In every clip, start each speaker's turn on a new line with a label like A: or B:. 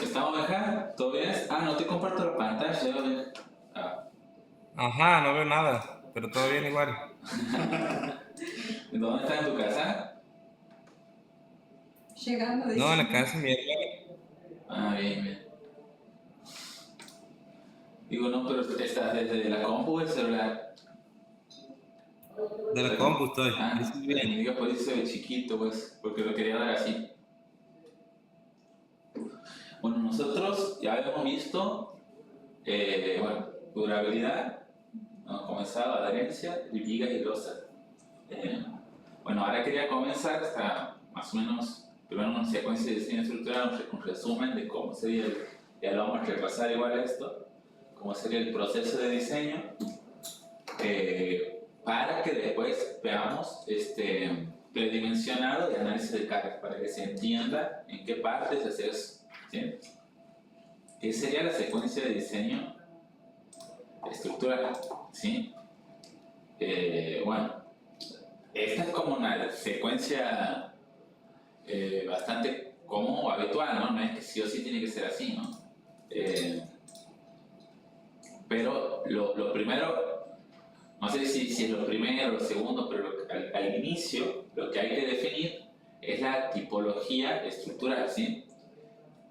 A: ¿Estamos acá? ¿Todo bien? Ah, no te comparto la pantalla. Ah,
B: Ajá, no veo nada, pero todo bien igual.
A: ¿dónde estás en tu casa?
C: Llegando,
B: No, en
C: dice.
B: la casa de mi hermana.
A: Ah, bien, bien. Digo, no, pero estás desde la compu o el celular.
B: De la
A: La
B: compu
A: compu.
B: estoy. Ahí
A: Ah,
B: sí
A: me
B: bien.
A: digas por eso se ve chiquito, pues, porque lo quería dar así. Bueno, nosotros ya habíamos visto, bueno, durabilidad, hemos comenzado, adherencia, y vigas y losas. Eh, bueno, ahora quería comenzar hasta más o menos, primero una secuencia de diseño estructural, un resumen de cómo sería, ya lo vamos a repasar igual esto, cómo sería el proceso de diseño, para que después veamos predimensionado y análisis de cargas, para que se entienda en qué partes hacer eso. ¿Sí? ¿Qué sería la secuencia de diseño estructural? ¿Sí? Bueno, esta es como una secuencia bastante común o habitual, ¿no? No es que sí o sí tiene que ser así, ¿no? Eh, pero lo primero, no sé si es lo primero o lo segundo, pero al inicio lo que hay que definir es la tipología estructural, ¿sí?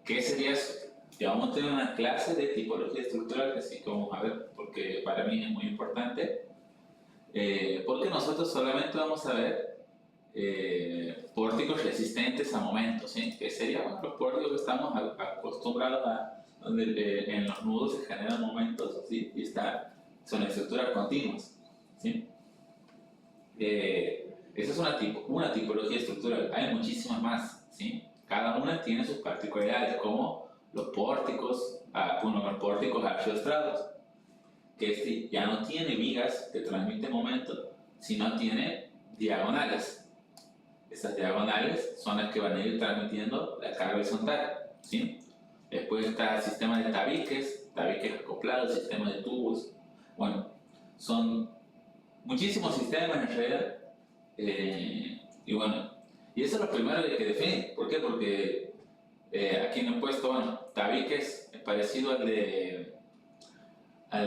A: ¿Qué sería eso? Ya vamos a tener una clase de tipología estructural, así que vamos a ver, porque para mí es muy importante, porque nosotros solamente vamos a ver pórticos resistentes a momentos, ¿sí? Que serían bueno, los pórticos que estamos acostumbrados a, donde en los nudos se generan momentos, ¿sí? Y son estructuras continuas, ¿sí? Esa es una tipología estructural, hay muchísimas más, ¿sí? Cada una tiene sus particularidades, como los pórticos, los pórticos archioestrados, que ya no tiene vigas que transmiten momento, sino tiene diagonales. Esas diagonales son las que van a ir transmitiendo la carga horizontal, ¿sí? Después está el sistema de tabiques acoplados, sistema de tubos. Bueno, son muchísimos sistemas en realidad. Y bueno, y eso es lo primero que hay que definir. ¿Por qué? Porque aquí me he puesto, bueno, tabiques es parecido al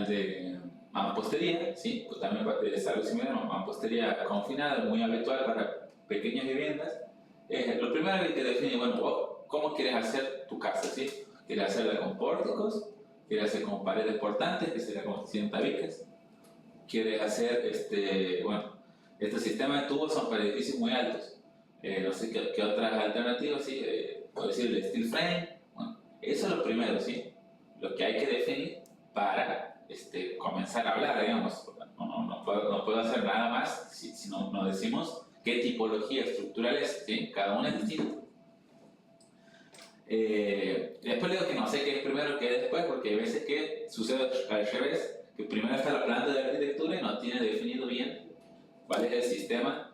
A: de mampostería, ¿sí? Pues también es algo similar, mampostería confinada, muy habitual para pequeñas viviendas. Lo primero que hay que definir, bueno, ¿cómo quieres hacer tu casa, sí? ¿Quieres hacerla con pórticos? ¿Quieres hacer con paredes portantes, que sería como 100 tabiques? ¿Quieres hacer, bueno, estos sistemas de tubos son para edificios muy altos? No sé qué otras alternativas, sí, puedo decir el steel frame. Bueno, eso es lo primero, sí, lo que hay que definir para comenzar a hablar, digamos. No puedo hacer nada más si no decimos qué tipología estructural es, ¿sí? Cada una es distinta. Después digo que no sé qué es primero, qué es después, porque hay veces que sucede al revés, que primero está la planta de arquitectura y no tiene definido bien cuál es el sistema.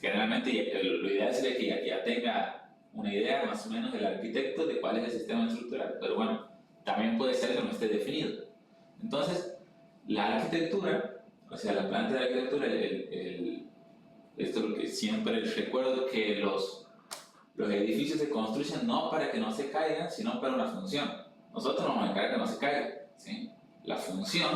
A: Generalmente lo ideal sería que ya tenga una idea más o menos del arquitecto de cuál es el sistema estructural, pero bueno, también puede ser que no esté definido. Entonces, la arquitectura, o sea, la planta de arquitectura, esto es lo que siempre recuerdo, que los edificios se construyen no para que no se caigan, sino para una función. Nosotros nos vamos a encargar que no se caigan, ¿sí? La función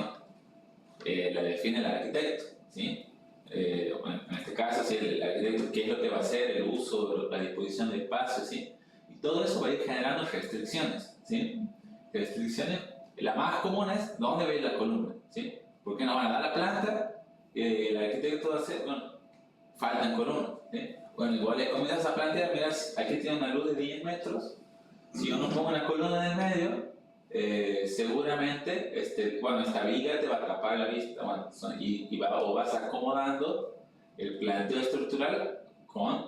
A: la define el arquitecto, ¿sí? En este caso, ¿sí? El arquitecto, qué es lo que va a hacer, el uso, la disposición de espacio, ¿sí? Y todo eso va a ir generando restricciones, ¿sí? Restricciones, la más común es dónde va a ir la columna, ¿sí? Porque nos van a dar la planta, el arquitecto va a hacer, bueno, faltan columnas, ¿sí? Bueno, igual le comienzas a plantear, mira, aquí tiene una luz de 10 metros, si yo no pongo una columna en el medio, seguramente bueno, esta viga te va a tapar la vista, bueno, o vas acomodando el planteo estructural con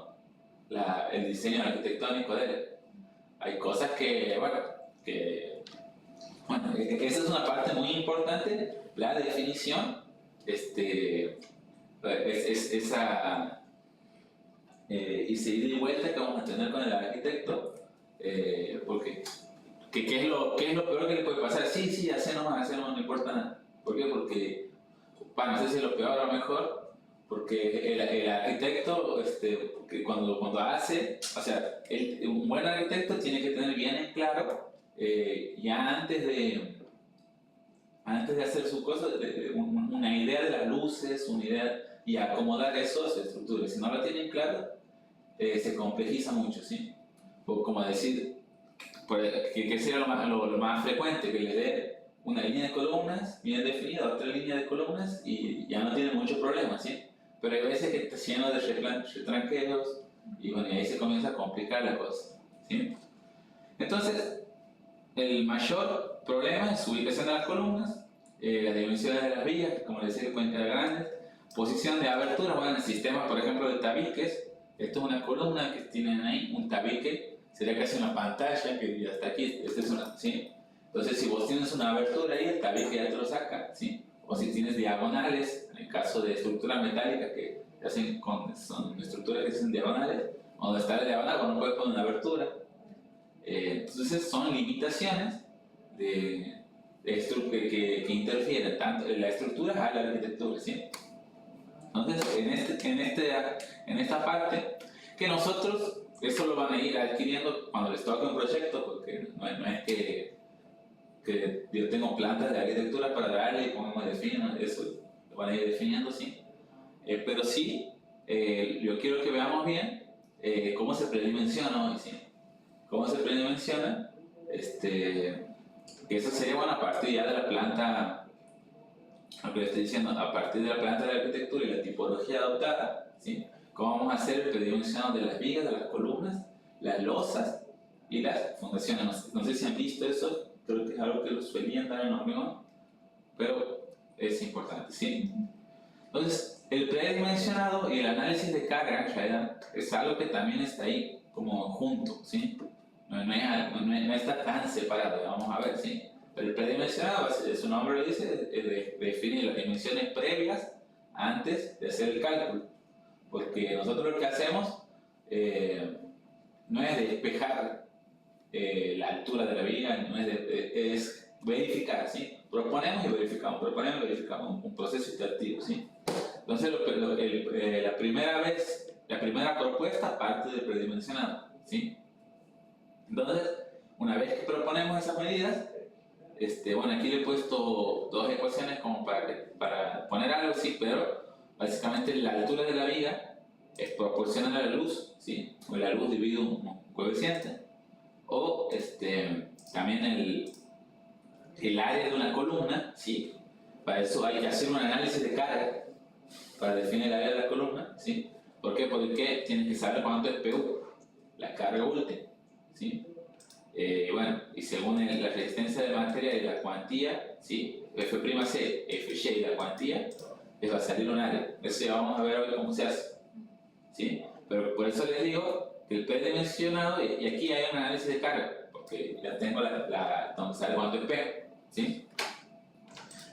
A: el diseño arquitectónico de él. Hay cosas bueno, esa es una parte muy importante, la definición, esa y ida y vuelta que vamos a tener con el arquitecto, porque ¿qué es lo peor que le puede pasar? Sí, hace nomás, no importa nada. ¿Por qué? Porque, bueno, no sé si es lo peor o lo mejor, porque el arquitecto, porque cuando hace, o sea, un buen arquitecto tiene que tener bien en claro ya antes de hacer su cosa, una idea de las luces, una idea y acomodar eso a su estructura. Si no lo tienen claro, se complejiza mucho, ¿sí? O como decir, que sea lo más frecuente, que le dé una línea de columnas bien definida, otra línea de columnas y ya no tiene mucho problema, ¿sí? Pero hay veces que está lleno de retranqueos y bueno, y ahí se comienza a complicar la cosa, ¿sí? Entonces, el mayor problema es su ubicación de las columnas, las dimensiones de las vigas, que como les decía, pueden quedar grandes, posición de aberturas, bueno, en sistemas, por ejemplo, de tabiques, esto es una columna que tienen ahí, un tabique, sería casi una pantalla que ya está aquí, esta es una, ¿sí? Entonces, si vos tienes una abertura ahí, el tabique ya te lo saca, ¿sí? O si tienes diagonales, en el caso de estructuras metálicas que hacen son estructuras que hacen diagonales, donde está la diagonal, uno puede poner una abertura. Entonces, son limitaciones que interfieren tanto en la estructura a la arquitectura, ¿sí? Entonces, en esta parte, que nosotros, eso lo van a ir adquiriendo cuando les toque un proyecto, porque no es que yo tengo plantas de arquitectura para darle y pongamos defino, eso lo van a ir definiendo, sí. Pero sí, yo quiero que veamos bien cómo se predimensiona hoy, ¿sí? Cómo se predimensiona, que eso sería bueno a partir ya de la planta, lo que le estoy diciendo, a partir de la planta de la arquitectura y la tipología adoptada, ¿sí? Cómo vamos a hacer el predimensionado de las vigas, de las columnas, las losas y las fundaciones. No sé si han visto eso, creo que es algo que lo suelían dar en hormigón, pero es importante, ¿sí? Entonces, el predimensionado y el análisis de carga en realidad es algo que también está ahí como junto, ¿sí? No está tan separado, vamos a ver, ¿sí? Pero el predimensionado, su nombre lo dice, define las dimensiones previas antes de hacer el cálculo. Porque nosotros lo que hacemos no es despejar la altura de la viga, es verificar, ¿sí? Proponemos y verificamos, un proceso iterativo, ¿sí? Entonces, la primera propuesta parte del predimensionado, ¿sí? Entonces, una vez que proponemos esas medidas, bueno, aquí le he puesto dos ecuaciones como para poner algo, sí, pero básicamente la altura de la viga es proporcional a la luz, ¿sí? O la luz dividido un coeficiente, o también el área de una columna, ¿sí? Para eso hay que hacer un análisis de carga para definir el área de la columna, ¿sí? ¿Por qué? Porque tienes que saber cuánto es PU, la carga última, ¿sí? Bueno, y según la resistencia de materia y la cuantía, ¿sí? F'C, Fy y la cuantía, les va a salir un área. Eso ya vamos a ver hoy cómo se hace, ¿sí? Pero por eso les digo que el predimensionado, y aquí hay un análisis de carga, porque ya tengo donde sale cuánto es P, ¿sí?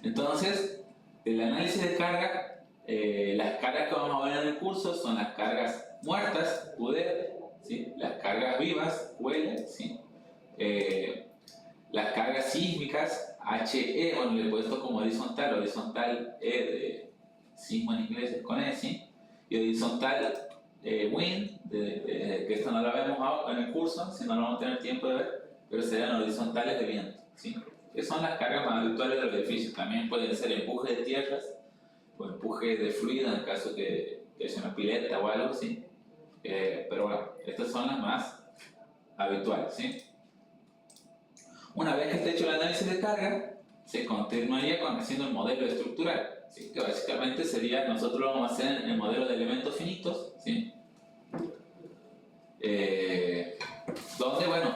A: Entonces, el análisis de carga, las cargas que vamos a ver en el curso son las cargas muertas, UD, ¿sí? Las cargas vivas, UL, ¿sí? Las cargas sísmicas, HE, bueno, le he puesto como horizontal de sismo en inglés es con E, ¿sí? Y horizontal wind, que esto no lo vemos en el curso, si no lo vamos a tener tiempo de ver, pero serían horizontales de viento, ¿sí? Que son las cargas más habituales de los edificios. También pueden ser empuje de tierras o empuje de fluido en el caso que es una pileta o algo, ¿sí? Pero bueno, estas son las más habituales, ¿sí? Una vez que esté hecho el análisis de carga, se continuaría haciendo el modelo estructural, ¿sí? Que básicamente sería, nosotros lo vamos a hacer en el modelo de elementos finitos, ¿sí? Donde, bueno,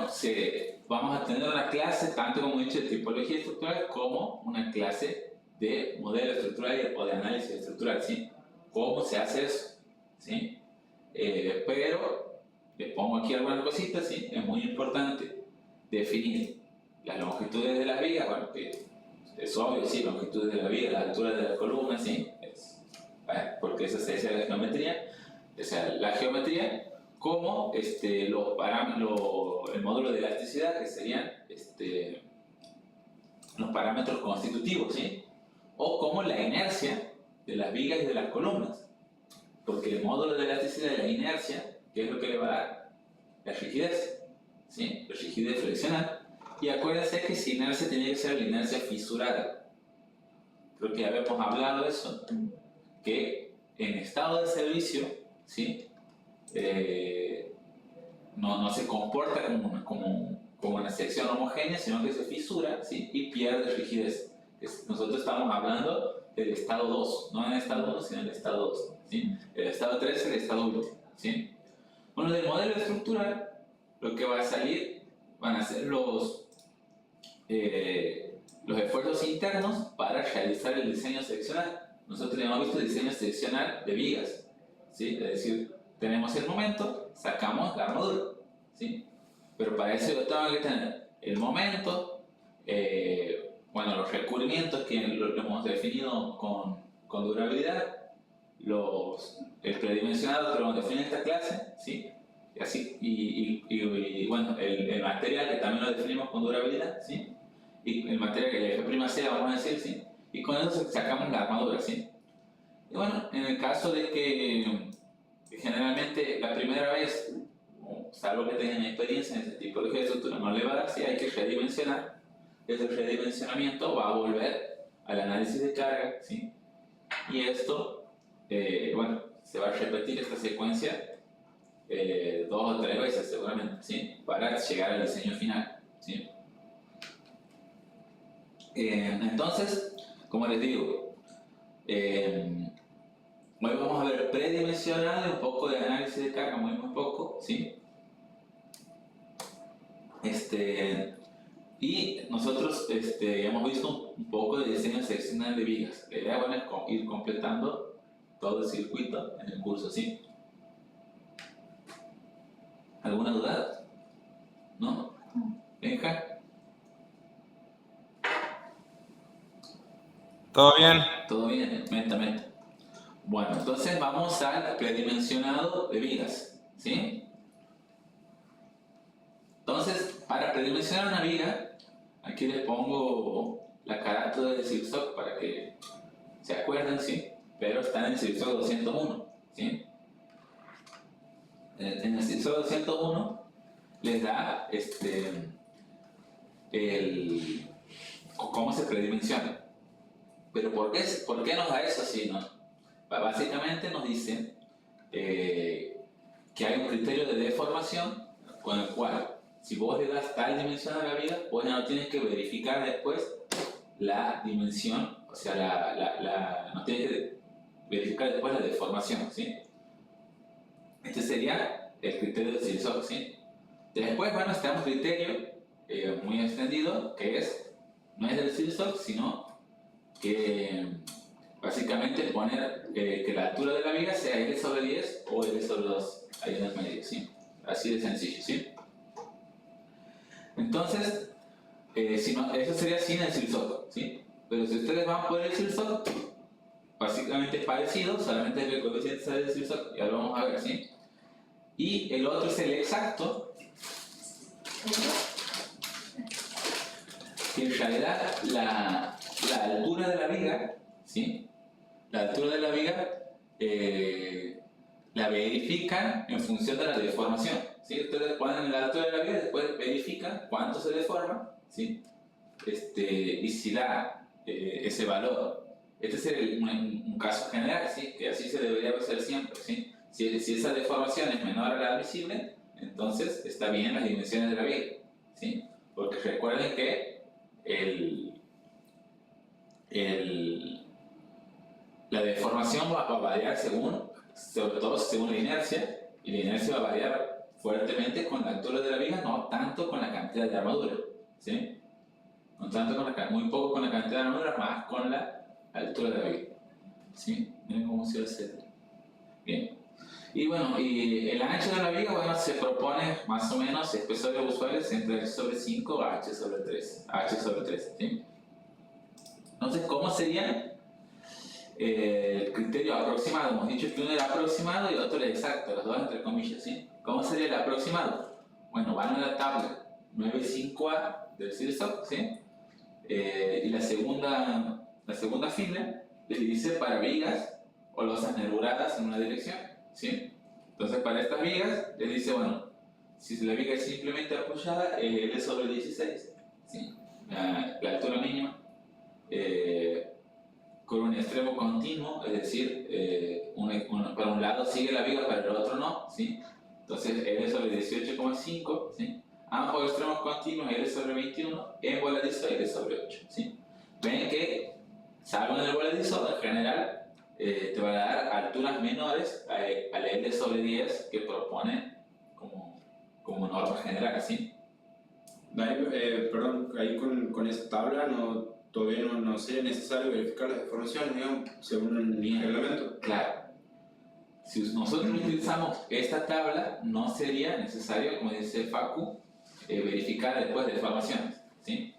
A: vamos a tener una clase, tanto como he dicho, de tipología estructural, como una clase de modelo estructural o de análisis estructural, ¿sí? ¿Cómo se hace eso? ¿Sí? Pero, les pongo aquí algunas cositas, ¿sí? Es muy importante definir las longitudes de las vigas, bueno, que es obvio, sí, longitudes de la viga, las alturas de las columnas, sí, porque esa es la geometría, como el módulo de elasticidad, que serían los parámetros constitutivos, ¿sí? O como la inercia de las vigas y de las columnas, porque el módulo de elasticidad y la inercia, ¿qué es lo que le va a dar? La rigidez, ¿sí? La rigidez friccional. Y acuérdense que esa inercia tiene que ser la inercia fisurada. Creo que ya habíamos hablado de eso, que en estado de servicio, ¿sí? No se comporta como una sección homogénea, sino que se fisura, ¿sí? Y pierde rigidez. Nosotros estamos hablando del estado 2, no en el estado 1, sino en el estado 2, ¿sí? El estado 3 es el estado último, ¿sí? Bueno, del modelo estructural, lo que va a salir van a ser los esfuerzos internos para realizar el diseño seccional. Nosotros hemos visto diseño seccional de vigas, ¿sí? Es decir, tenemos el momento, sacamos la armadura, ¿sí? Pero para eso yo tengo que tener el momento, bueno, los recubrimientos que lo hemos definido con durabilidad, el predimensionado que lo hemos definido en esta clase, ¿sí? Y así, y bueno, el material que también lo definimos con durabilidad, ¿sí? Y el material que le F', vamos a decir, ¿sí? Y con eso sacamos la armadura, ¿sí? Y bueno, en el caso de que generalmente la primera vez, salvo que tengan experiencia en esta tipología de estructura, no le va a dar, si hay que redimensionar. Ese redimensionamiento va a volver al análisis de carga, ¿sí? Y esto, bueno, se va a repetir esta secuencia 2 o 3 veces seguramente, ¿sí? Para llegar al diseño final, ¿sí? Entonces, como les digo, hoy vamos a ver predimensional y un poco de análisis de carga, muy poco, ¿sí? Y nosotros hemos visto un poco de diseño seccional de vigas. La idea, bueno, es ir completando todo el circuito en el curso, ¿sí? ¿Alguna duda? ¿No? ¿Benja?
B: ¿Todo bien?
A: Todo bien, menta. Bueno, entonces vamos al predimensionado de vigas, ¿sí? Entonces, para predimensionar una viga, aquí les pongo la carátula de zigzag para que se acuerden, ¿sí? Pero está en el zigzag 201, ¿sí? En el zigzag 201 les da cómo se predimensiona. Pero ¿por qué nos da eso así, no? Básicamente nos dice que hay un criterio de deformación con el cual, si vos le das tal dimensión a la viga, vos ya no tienes que verificar después la dimensión, o sea, no tienes que verificar después la deformación, ¿sí? Este sería el criterio de zigzag, ¿sí? Después, bueno, está un criterio muy extendido que no es del zigzag, sino que básicamente poner que la altura de la viga sea L sobre 10 o L sobre 2 ahí en el medio, ¿sí? Así de sencillo, ¿sí? Entonces, eso sería sin el zigzag, ¿sí? Pero si ustedes van por el zigzag, básicamente es parecido, solamente que el coeficiente sale del zigzag, ya lo vamos a ver, ¿sí? Y el otro es el exacto, que en realidad la altura de la viga, ¿sí? La altura de la viga la verifican en función de la deformación, ¿sí? Ustedes ponen la altura de la viga, después verifican cuánto se deforma, ¿sí? Y si da ese valor. Este es un caso general, ¿sí? Que así se debería hacer siempre, ¿sí? Si esa deformación es menor a la admisible, entonces está bien las dimensiones de la viga, ¿sí? Porque recuerden que la deformación va a variar sobre todo según la inercia, y la inercia va a variar fuertemente con la altura de la viga, no tanto con la cantidad de armadura, ¿sí? No tanto muy poco con la cantidad de armadura, más con la altura de la viga, ¿sí? Miren cómo se hace. Bien. Y bueno, y el ancho de la viga, bueno, se propone más o menos espesores usuales entre h sobre 5 a h sobre 3, ¿sí? Entonces, ¿cómo sería el criterio aproximado? Hemos dicho que uno era aproximado y otro era exacto, los dos entre comillas, ¿sí? ¿Cómo sería el aproximado? Bueno, van a la tabla 9.5a del zigzag, ¿sí? Y la segunda fila les dice para vigas o losas nervuradas en una dirección, ¿sí? Entonces, para estas vigas les dice, bueno, si la viga es simplemente apoyada, L sobre 16, ¿sí? La altura mínima con un extremo continuo, es decir, para un lado sigue la viga, para el otro no, ¿sí? Entonces L sobre 18,5, ¿sí? Ambos extremos continuos, L sobre 21, en voladizo L sobre 8, ¿sí? Ven que, salvo en el voladizo, en general, te va a dar alturas menores al L sobre 10 que propone como norma general, ¿sí?
C: Perdón, ahí con esa tabla todavía no sería necesario verificar las deformaciones, digamos, según el reglamento.
A: Claro. Si nosotros utilizamos esta tabla, no sería necesario, como dice Facu, verificar después de deformaciones, ¿sí?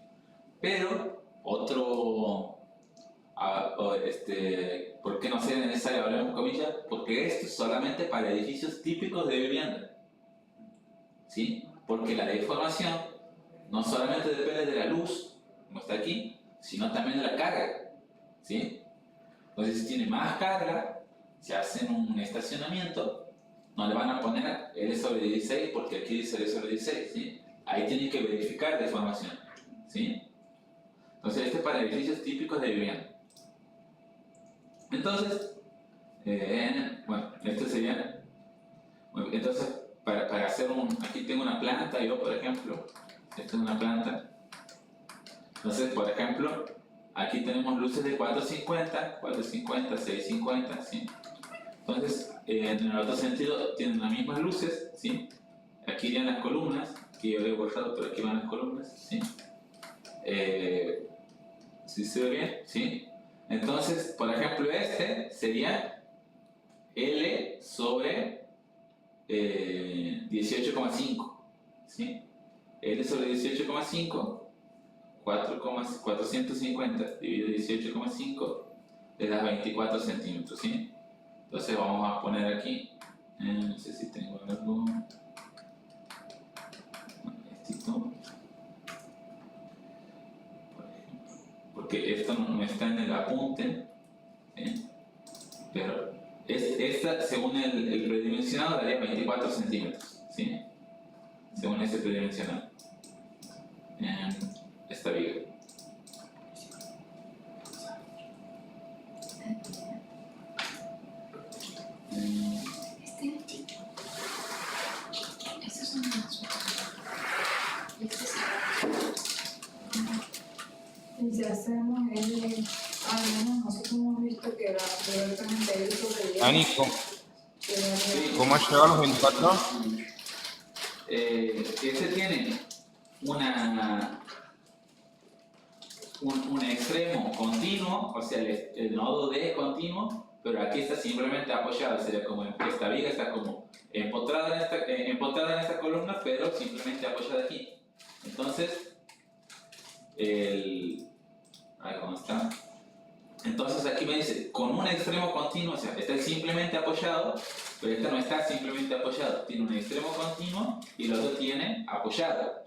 A: Pero ¿por qué no sería necesario, hablemos comillas? Porque esto es solamente para edificios típicos de vivienda, ¿sí? Porque la deformación no solamente depende de la luz, como está aquí, sino también de la carga, ¿sí? Entonces, si tiene más carga, si hacen un estacionamiento, no le van a poner L sobre 16 porque aquí dice L sobre 16, ¿sí? Ahí tienen que verificar deformación, ¿sí? Entonces, este es para edificios típicos de vivienda. Entonces, bueno, este sería. Bueno, entonces, para hacer aquí tengo una planta, yo por ejemplo, esta es una planta. Entonces, por ejemplo, aquí tenemos luces de 450, 450, 650, ¿sí? Entonces, en el otro sentido, tienen las mismas luces, ¿sí? Aquí irían las columnas, aquí yo lo he borrado, pero aquí van las columnas, ¿sí? ¿Sí se ve bien? ¿Sí? Entonces, por ejemplo, este sería L sobre 18,5, ¿sí? L sobre 18,5, 450 dividido 18,5 le da 24 centímetros, ¿sí? Entonces vamos a poner aquí, no sé si tengo algo, porque esto no está en el apunte, ¿sí? Pero esta, según el predimensionado, daría 24 centímetros, ¿sí? Según ese predimensionado, esta viga.
D: Estos son los y si hacemos al menos nosotros hemos visto que directamente el sobre 10.
B: Dani, ¿cómo has llegado a los 24?
A: Este tiene un extremo continuo, o sea, el nodo D es continuo, pero aquí está simplemente apoyado, sería como esta viga está como empotrada en esta columna, pero simplemente apoyada aquí. Entonces, ¿cómo está? Entonces aquí me dice, con un extremo continuo, o sea, está simplemente apoyado, pero este no está simplemente apoyado, tiene un extremo continuo y el otro tiene apoyado.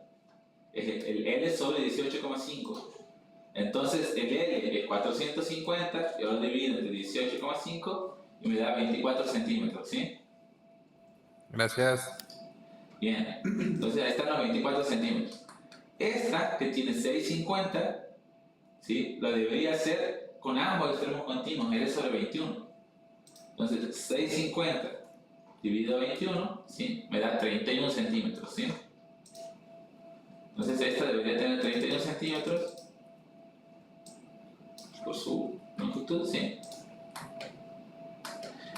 A: Es el L sobre 18,5. Entonces el L es 450, yo lo divido entre 18,5 y me da 24 centímetros, ¿sí?
B: Gracias.
A: Bien, entonces ahí están los 24 centímetros. Esta, que tiene 6,50, ¿sí? Lo debería hacer con ambos extremos continuos, L sobre 21. Entonces 6,50 dividido 21, ¿sí? Me da 31 centímetros, ¿sí? Entonces esta debería tener 31 centímetros por su longitud, ¿sí?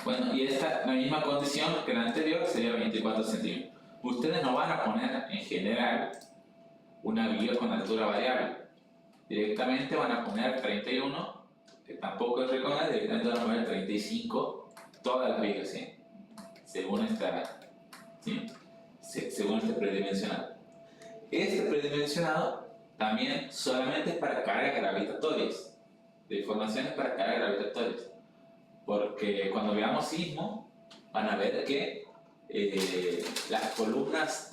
A: Bueno, y esta, la misma condición que la anterior, sería 24 centímetros. Ustedes no van a poner en general una viga con altura variable. Directamente van a poner 31, que tampoco es recomendable, directamente van a poner 35, todas las vigas, ¿sí? Según según este predimensionado. Este predimensionado también solamente es para cargas gravitatorias, deformaciones para cargas gravitatorias, porque cuando veamos sismo van a ver que las columnas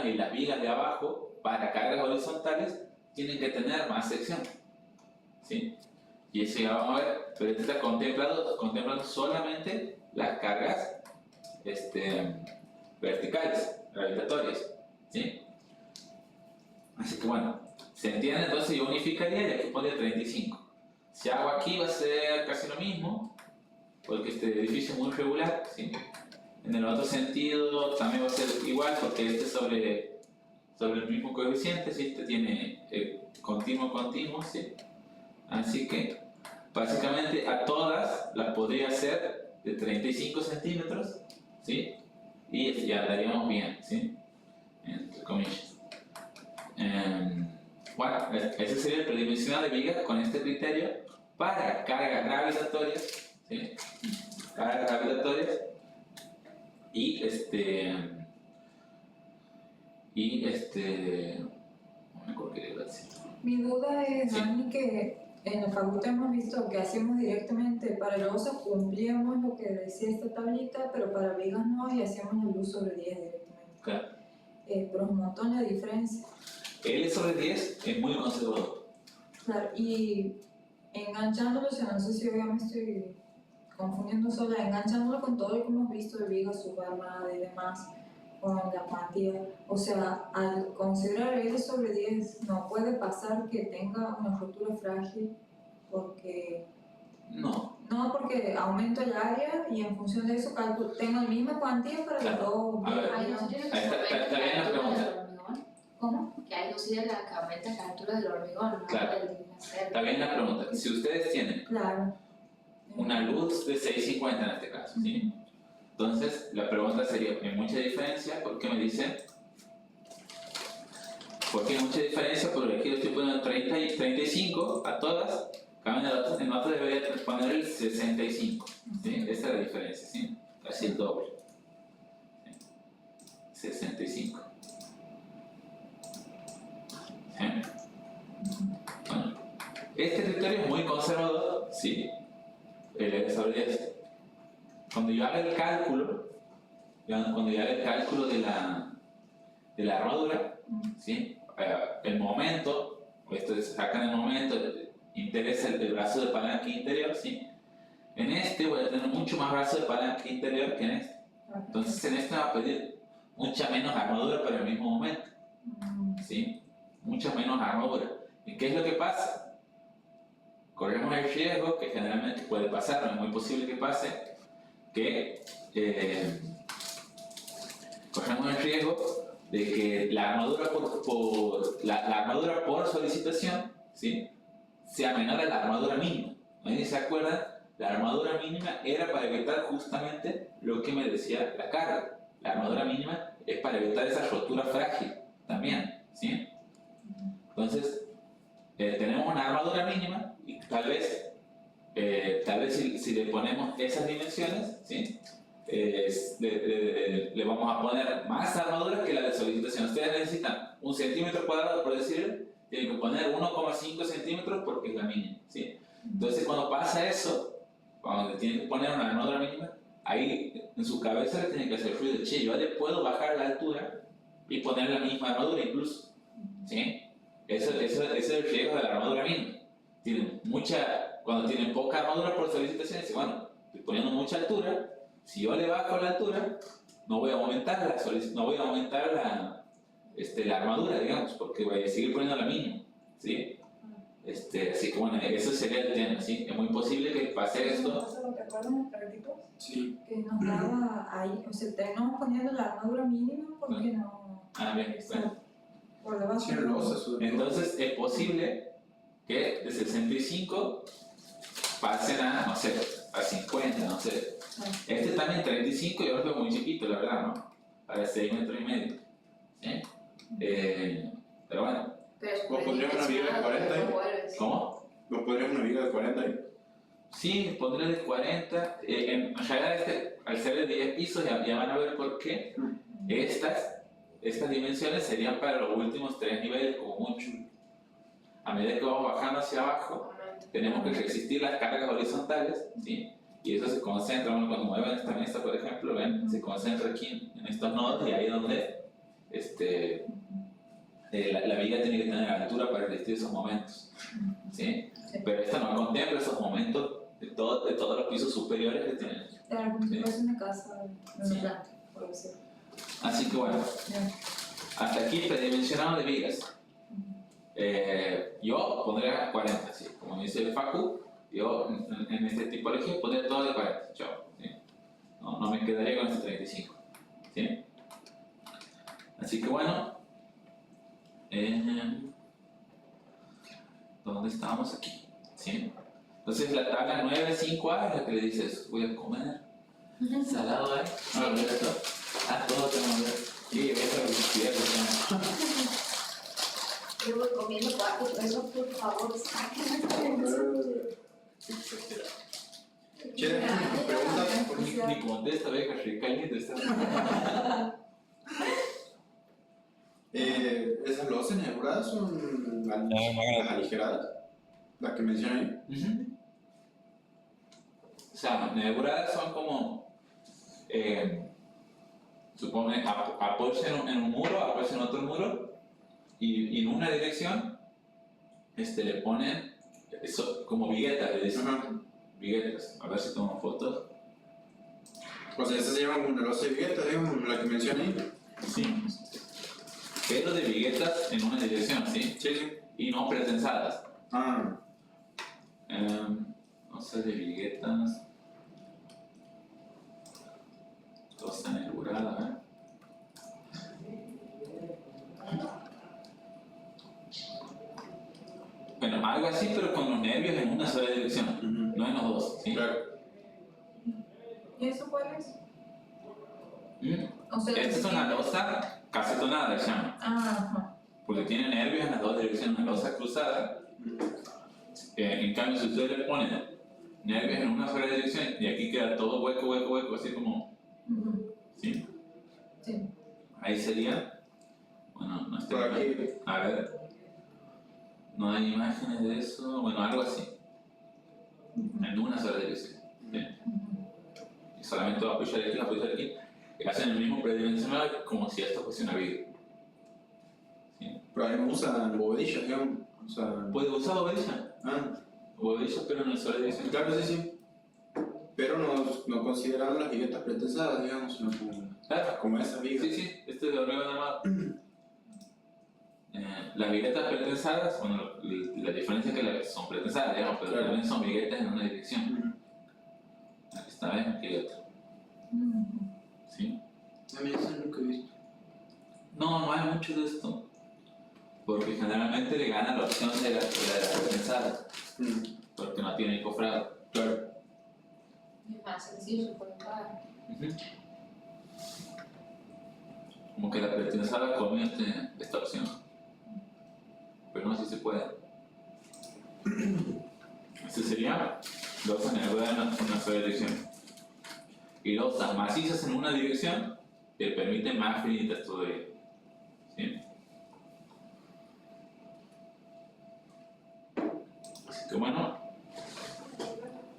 A: y las vigas de abajo para cargas horizontales tienen que tener más sección, ¿sí? Y eso ya vamos a ver, pero esto está contemplando solamente las cargas verticales, gravitatorias, ¿sí? Así que bueno, ¿Se entiende? Entonces yo unificaría y aquí pondría 35. Si hago aquí va a ser casi lo mismo, porque este edificio es muy regular, ¿sí? En el otro sentido también va a ser igual, porque este es sobre el mismo coeficiente, ¿sí? Este tiene continuo, ¿sí? Así que básicamente a todas las podría hacer de 35 centímetros, ¿sí? Y ya daríamos bien, ¿sí? Entre comillas. Bueno, ese sería el predimensionado de vigas con este criterio para cargas gravitatorias, ¿sí? Cargas gravitatorias y no me acuerdo qué iba a decir.
D: Mi duda es,
A: Sí.
D: Dani, que en la facultad hemos visto que hacíamos directamente para losas cumplíamos lo que decía esta tablita, pero para vigas no y hacíamos la luz sobre 10 directamente.
A: Claro.
D: Pero es un montón la diferencia.
A: L sobre 10 es muy conservador.
D: Claro, y enganchándolo, o sea, no sé si yo ya me estoy confundiendo sola, enganchándolo con todo lo que hemos visto de vigas subarmada y demás, con la cuantía, o sea, al considerar L sobre 10, no puede pasar que tenga una rotura frágil porque
A: No,
D: porque aumento el área y en función de eso tengo la misma cuantía para las dos
A: A ver.
D: vigas.
E: Ahí no sería que
A: Está
E: se aumenta
A: bien
E: la
A: la
E: altura
A: pregunta.
E: del hormigón.
D: ¿Cómo?
E: Que ahí no sería la que aumenta la altura del hormigón, no
A: Claro.
E: el de la cerda.
A: está bien la pregunta. Si ustedes tienen
D: Claro.
A: una luz de 650 en este caso, ¿sí? Entonces la pregunta sería, ¿hay mucha diferencia? ¿Por qué me dicen? ¿Por qué hay mucha diferencia? Porque aquí lo estoy poniendo 30 y 35 a todas, cambio en otro debería poner el 65, ¿sí? Esa es la diferencia, ¿sí? Casi el doble. ¿Sí? 65. ¿Sí? Bueno, este criterio es muy conservador, ¿sí? El L sobre 10. Cuando yo haga el cálculo, de la armadura, ¿sí? El momento, esto sacan el momento, interesa el brazo de palanca interior, ¿sí? En este voy a tener mucho más brazo de palanca interior que en este. Entonces en este me va a pedir mucha menos armadura para el mismo momento, ¿sí? Mucha menos armadura. ¿Y qué es lo que pasa? Corremos el riesgo, que generalmente puede pasar, no es muy posible que pase, que corremos el riesgo de que la armadura la armadura por solicitación, ¿sí? sea menor a la armadura mínima. ¿No se acuerdan? La armadura mínima era para evitar justamente lo que me decía la carga. La armadura mínima es para evitar esa rotura frágil también, ¿sí? Entonces, tenemos una armadura mínima y tal vez si le ponemos esas dimensiones, ¿sí? Le vamos a poner más armadura que la de solicitación. Ustedes necesitan 1 centímetro cuadrado, por decir, tienen que poner 1,5 centímetros porque es la mínima, ¿sí? Entonces cuando pasa eso, cuando le tienen que poner una armadura mínima, ahí en su cabeza le tienen que hacer ruido, che, yo le puedo bajar la altura y poner la misma armadura incluso, ¿sí? Eso es el riesgo de la armadura mínima. Cuando tienen poca armadura por solicitación, dicen, bueno, estoy poniendo mucha altura, si yo le bajo la altura, no voy a aumentar la armadura, digamos, porque voy a seguir poniendo la mínima, ¿sí? Así que bueno, eso sería el tema, ¿sí? Es muy posible que pase esto.
D: ¿Te acuerdas de los prácticos?
C: Sí.
D: Que nos daba ahí, o sea, terminamos poniendo la armadura mínima porque no.
A: Ah, bien, bueno.
D: Por debajo.
C: Sí, losa,
A: Entonces es posible que de 65 pasen a, no sé, a 50, no sé. Este también 35 yo lo veo muy chiquito, la verdad, ¿no? Para 6 metros y medio. ¿Sí? Pero bueno.
C: ¿Vos pondrías una viga de 40 ahí?
A: ¿Cómo?
C: ¿Vos podrías una viga de 40 ahí?
A: Sí, pondré de 40. En realidad al ser de 10 pisos ya van a ver por qué. Estas dimensiones serían para los últimos 3 niveles como mucho. A medida que vamos bajando hacia abajo, tenemos que resistir las cargas horizontales, ¿sí? Y eso se concentra, bueno, cuando mueven esta mesa, por ejemplo, ven, se concentra aquí en estos nodos y ahí es donde la viga tiene que tener altura para resistir esos momentos, ¿sí? Pero esta no contempla esos momentos de todos los pisos superiores que tienen.
D: Claro, como si fuese una casa de
A: Sí.
D: una planta, por decirlo.
A: Así que bueno,
D: Ya.
A: hasta aquí predimensionado de vigas. Yo pondría 40, ¿sí? Como dice Facu, yo en este tipología pondría todo de 40, chao, ¿sí? No me quedaría con este 35, ¿sí? Así que bueno, ¿dónde estábamos aquí? ¿Sí? Entonces la tabla 9.5a es la que le dices, voy a comer salado ahí, a ver esto, todo tengo que ver, sí, eso es lo que
E: Yo voy comiendo 4 pesos, por favor, sáquenme.
C: Che, pregunta.
A: ni contesta, ve, que caliente está.
C: ¿Esas losas nebuladas son las aligeradas? Las que mencioné.
A: O sea, nebuladas son como, supone, apoyarse en un muro, apoyarse en otro muro, y en una dirección le ponen eso, como viguetas, le dicen. Viguetas, a ver si tomo fotos.
C: O sea, esas se llaman una losa de viguetas, digamos, la que mencioné.
A: Sí. Pero de viguetas en una dirección, ¿sí?
C: Sí.
A: Y no pretensadas.
C: Ah.
A: No sé, de viguetas. Losa nebulada, Bueno, algo así, pero con los nervios en una sola dirección, no en los dos, ¿sí?
C: Claro.
D: ¿Y eso cuál es? O sea,
A: Esta es una losa casetonada, se llama.
D: Ajá.
A: Porque tiene nervios en las dos direcciones, una losa cruzada. En cambio, si ustedes le ponen nervios en una sola dirección y aquí queda todo hueco, así como. ¿Sí?
D: Sí.
A: Ahí sería. Bueno, no
C: Por aquí.
A: A ver. No hay imágenes de eso. Bueno, algo así. En una sola dirección. ¿Sí? Y solamente va a apoyar aquí. Y hacen el mismo predimensional como si esto fuese una viga. ¿Sí?
C: Pero a mí me usan bovedillas, digamos. O sea.
A: ¿Puede usar bovedilla?
C: Ah.
A: Bovedilla, pero en una sola dirección.
C: Claro, sí. Pero no considerando las viguetas pretensadas, digamos, sino como esas vigas.
A: Sí, este es de hormigón armado. Las viguetas pretensadas, bueno, la diferencia es que son pretensadas, digamos, pero también son viguetas en una dirección. Aquí está, ¿ves? Aquí hay otra. ¿Sí?
C: A mí eso nunca he visto.
A: No hay mucho de esto. Porque generalmente le gana la opción de la pretensada. Porque no tiene cofrado.
C: Claro.
E: Es más sencillo, por pagar.
A: Como que la pretensada comió esta opción. Pero no sé si se puede. Este sería losas nebuladas en una sola dirección. Y losas macizas en una dirección te permiten más finitas todavía. ¿Sí? Así que bueno,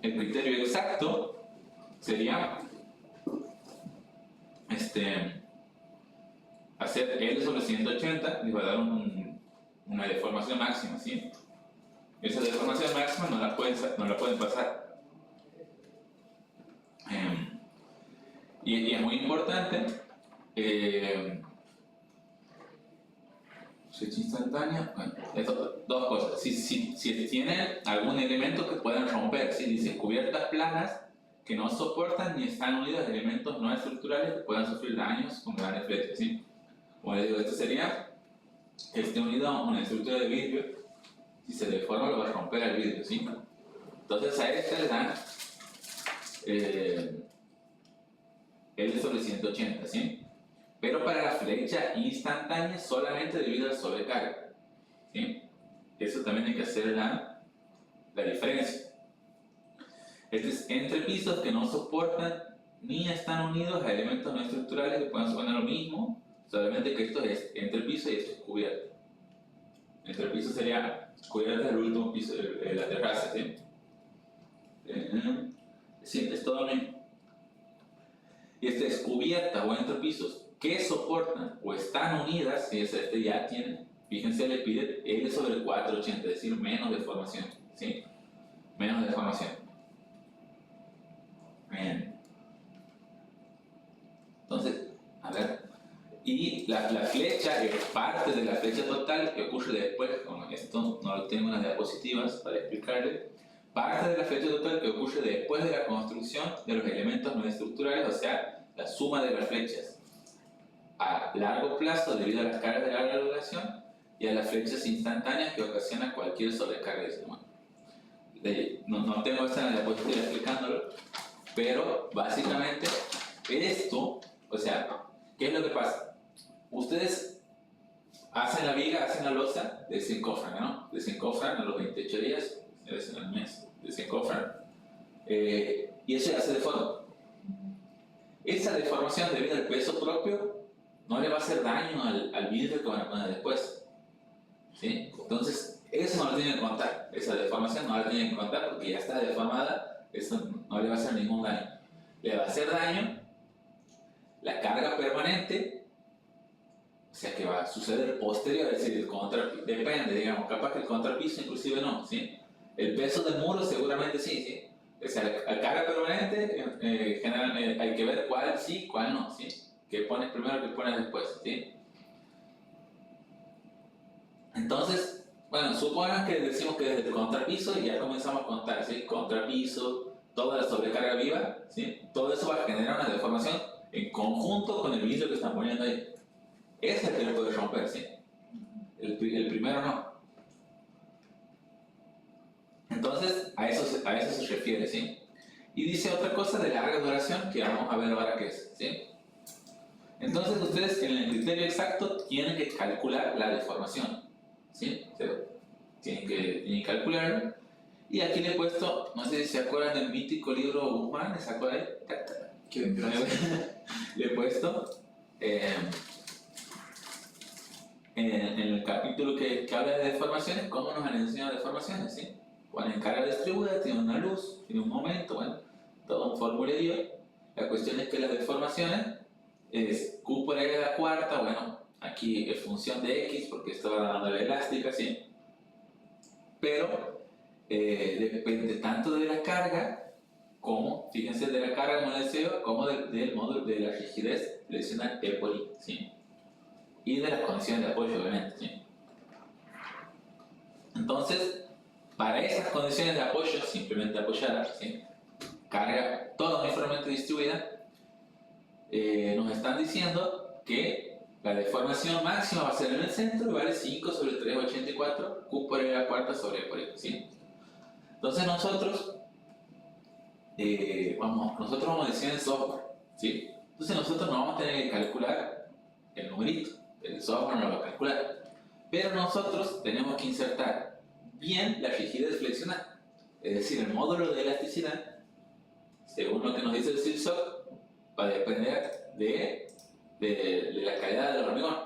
A: el criterio exacto sería hacer L sobre 180 y va a dar una deformación máxima, ¿sí? Esa deformación máxima no la pueden pasar. Y es muy importante, fecha instantánea, bueno, dos cosas. Si tienen algún elemento que puedan romper, ¿sí? Dice cubiertas planas que no soportan ni están unidas a elementos no estructurales que puedan sufrir daños con grandes flechas, ¿sí? Como les digo, esto sería que esté unido a una estructura de vidrio. Si se deforma, lo va a romper el vidrio, ¿sí? Entonces a este le dan L sobre 180, ¿sí? Pero para la flecha instantánea solamente debido al sobrecarga, ¿sí? Eso también hay que hacer la diferencia. Este es entre pisos que no soportan ni están unidos a elementos no estructurales que puedan suponer lo mismo, solamente que esto es entre piso y esto es cubierto. Entre piso sería cubierta del último piso de la terraza, ¿sí? Sí, es todo lo mismo. Y este es cubierta o entre pisos que soportan o están unidas, y ya tiene, fíjense, le pide L sobre 480, es decir, menos deformación, ¿sí? Menos deformación. Bien. Entonces, a ver, Y la flecha es parte de la flecha total que ocurre después, como esto no lo tengo en las diapositivas para explicarle, parte de la flecha total que ocurre después de la construcción de los elementos no estructurales, o sea, la suma de las flechas a largo plazo debido a las cargas de larga duración y a las flechas instantáneas que ocasionan cualquier sobrecarga de sistema. No tengo esta en la diapositiva explicándolo, pero básicamente esto, o sea, ¿qué es lo que pasa? Ustedes hacen la viga, hacen la losa, desencofran, ¿no? Desencofran a los 28 días, es en el mes, desencofran, y eso ya se deforma. Esa deformación debido al peso propio no le va a hacer daño al vidrio que van a poner después, ¿sí? Entonces, eso no lo tienen que contar, esa deformación no la tienen que contar porque ya está deformada, eso no le va a hacer ningún daño. Le va a hacer daño la carga permanente, o sea que va a suceder posterior, es decir, el contrapiso, depende, digamos, capaz que el contrapiso inclusive no, ¿sí? El peso del muro seguramente sí, ¿sí? O sea, la carga permanente, generalmente hay que ver cuál sí, cuál no, ¿sí? ¿Qué pones primero, qué pones después, ¿sí? Entonces, bueno, supongan que decimos que desde el contrapiso y ya comenzamos a contar, ¿sí? Contrapiso, toda la sobrecarga viva, ¿sí? Todo eso va a generar una deformación en conjunto con el vidrio que están poniendo ahí. Ese es el que lo puede romper, ¿sí? El primero no. Entonces, a eso se refiere, ¿sí? Y dice otra cosa de larga duración que vamos a ver ahora qué es, ¿sí? Entonces, ustedes en el criterio exacto tienen que calcular la deformación, ¿sí? O sea, tienen que calcularlo. Y aquí le he puesto, no sé si se acuerdan del mítico libro Guzmán, ¿se acuerdan? Le he puesto en el capítulo que habla de deformaciones, cómo nos han enseñado deformaciones, ¿sí? Cuando en carga distribuida tiene una luz, tiene un momento, bueno, todo un formulerio. La cuestión es que las deformaciones es Q por L a la cuarta, bueno, aquí es función de X porque esto va dando la elástica, ¿sí? Pero depende tanto de la carga como, fíjense, de la carga como deseo, como del módulo de la rigidez relacional E por I, ¿sí? Y de las condiciones de apoyo, obviamente, ¿sí? Entonces, para esas condiciones de apoyo, simplemente apoyadas, ¿sí? Carga toda uniformemente distribuida, nos están diciendo que la deformación máxima va a ser en el centro y vale 5 sobre 3,84 Q por L a la cuarta sobre E por I, ¿sí? Entonces nosotros vamos a decir en software, ¿sí? Entonces nosotros no vamos a tener que calcular el numerito, el software no lo va a calcular, pero nosotros tenemos que insertar bien la rigidez flexional, es decir, el módulo de elasticidad, según lo que nos dice el CIRSOC, va a depender de la calidad del hormigón,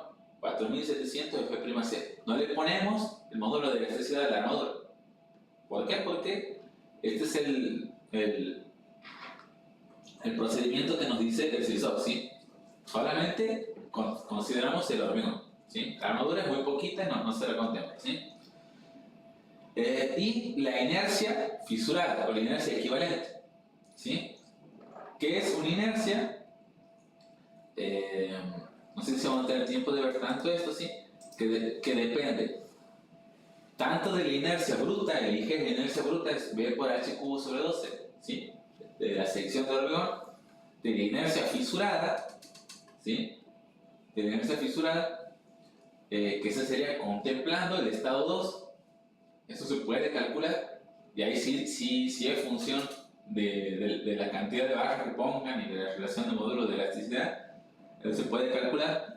A: 4700 F'C. No le ponemos el módulo de elasticidad del armadura. ¿Por qué? Porque este es el procedimiento que nos dice el CIRSOC, ¿sí? Solamente consideramos el hormigón, ¿sí? La armadura es muy poquita y no se la contempla, ¿sí? Y la inercia fisurada o la inercia equivalente, ¿sí? ¿Qué es una inercia? No sé si vamos a tener tiempo de ver tanto esto, ¿sí? Que depende tanto de la inercia bruta, el eje de la inercia bruta es B por H cubo sobre 12, ¿sí? De la sección de hormigón, de la inercia fisurada, ¿sí? De la inercia fisurada, que esa sería contemplando el estado 2, eso se puede calcular, y ahí sí es función de la cantidad de barras que pongan y de la relación de módulos de elasticidad, eso se puede calcular.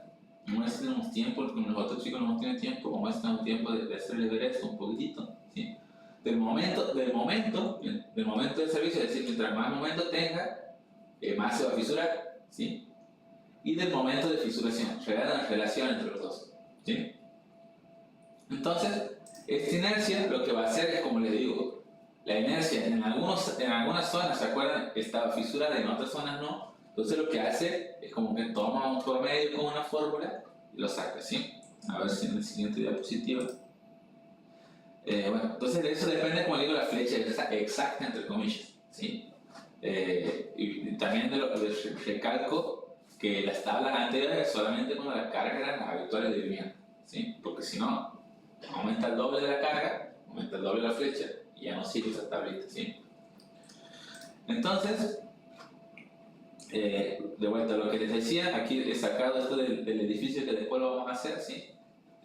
A: No es que tenemos tiempo, como los otros chicos no hemos tenido tiempo, como es tenemos tiempo de hacerles ver esto un poquitito, ¿sí? Del momento de servicio, es decir, mientras más momento tenga, más se va a fisurar, ¿sí? Y del momento de fisuración, relación entre los dos, ¿sí? Entonces, esta inercia lo que va a hacer es, como les digo, la inercia en algunas zonas, ¿se acuerdan? Estaba fisurada y en otras zonas no. Entonces lo que hace es como que toma un promedio con una fórmula y lo saca, ¿sí? A ver si en la siguiente diapositiva. Bueno, entonces de eso depende, como digo, la flecha exacta entre comillas, ¿sí? Y también recalco que que las tablas anteriores solamente cuando las cargas eran las habituales de vivienda, ¿sí? Porque si no, aumenta el doble de la carga, aumenta el doble de la flecha y ya no sirve esa tablita, ¿sí? Entonces, de vuelta a lo que les decía, aquí he sacado esto del edificio que después lo vamos a hacer, ¿sí?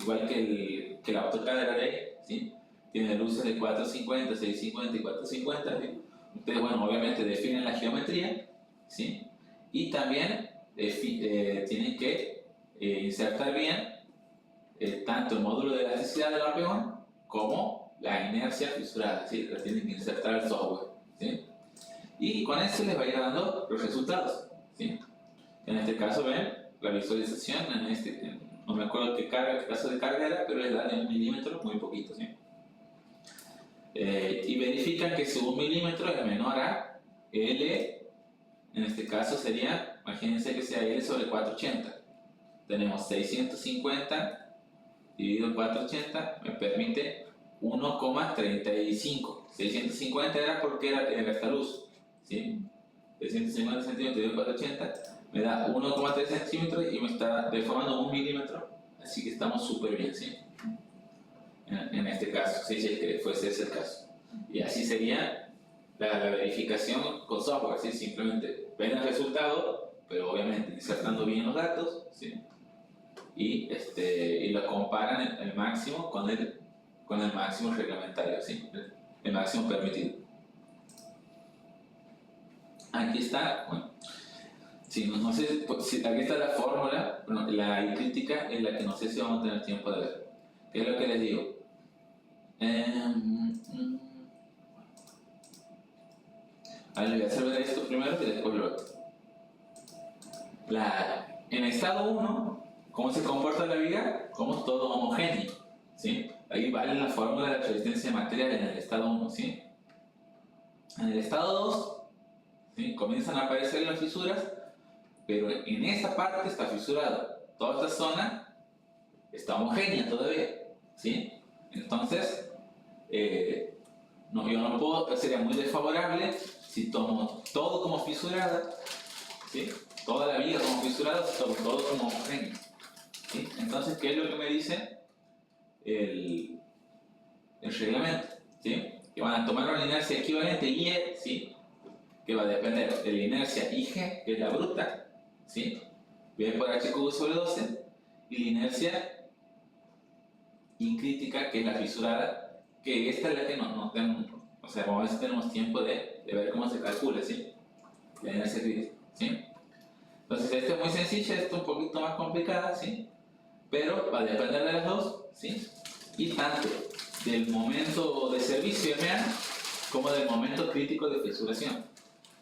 A: Igual que el AutoCAD de la ley, ¿sí? Tiene luces de 450, 650 y 450, ¿sí? Ustedes, bueno, obviamente definen la geometría, ¿sí? Y también tienen que insertar bien tanto el módulo de elasticidad del hormigón como la inercia fisurada, ¿sí? La tienen que insertar al software, ¿sí? Y con eso les va a ir dando los resultados, ¿sí? En este caso ven la visualización, no me acuerdo qué caso de carga era, pero les da de 1 milímetro muy poquito, ¿sí? Y verifican que su 1 milímetro es menor a L, en este caso sería, imagínense que sea L sobre 480. Tenemos 650 dividido en 480, me permite 1,35. 650 era porque era esta luz, ¿sí? 650 centímetros dividido en 480 me da 1,3 centímetros y me está deformando 1 milímetro, así que estamos súper bien, ¿sí? En este caso, ¿sí? Si es que fuese ese el caso. Y así sería la verificación con software, ¿sí? Simplemente ven el resultado, pero obviamente insertando bien los datos, ¿sí? Y lo comparan el máximo con el máximo reglamentario, ¿sí? El máximo permitido. Aquí está, bueno, sí, no sé, si, aquí está la fórmula, bueno, la I crítica es la que no sé si vamos a tener tiempo de ver. ¿Qué es lo que les digo? A ver, les voy a hacer ver esto primero y después lo otro. En estado 1, ¿cómo se comporta la viga? Como es todo homogéneo, ¿sí? Ahí vale la fórmula de la resistencia material en el estado 1, ¿sí? En el estado 2, ¿sí? Comienzan a aparecer las fisuras, pero en esa parte está fisurado. Toda esta zona está homogénea todavía, ¿sí? Entonces, yo no puedo, sería muy desfavorable si tomo todo como fisurada, ¿sí? Toda la viga como fisurada, tomo todo como homogéneo, ¿sí? Entonces, ¿qué es lo que me dice el reglamento? ¿Sí? Que van a tomar una inercia equivalente IE, ¿sí? Que va a depender de la inercia IG, que es la bruta, ¿sí? V por H cubo sobre 12, y la inercia I crítica, que es la fisurada, que esta es la que no tenemos, o sea, vamos a ver si tenemos tiempo de ver cómo se calcula, ¿sí? La inercia crítica, ¿sí? Entonces, esta es muy sencilla, esta es un poquito más complicada, ¿sí? Pero va a depender de las dos, ¿sí? Y tanto del momento de servicio MA como del momento crítico de fisuración.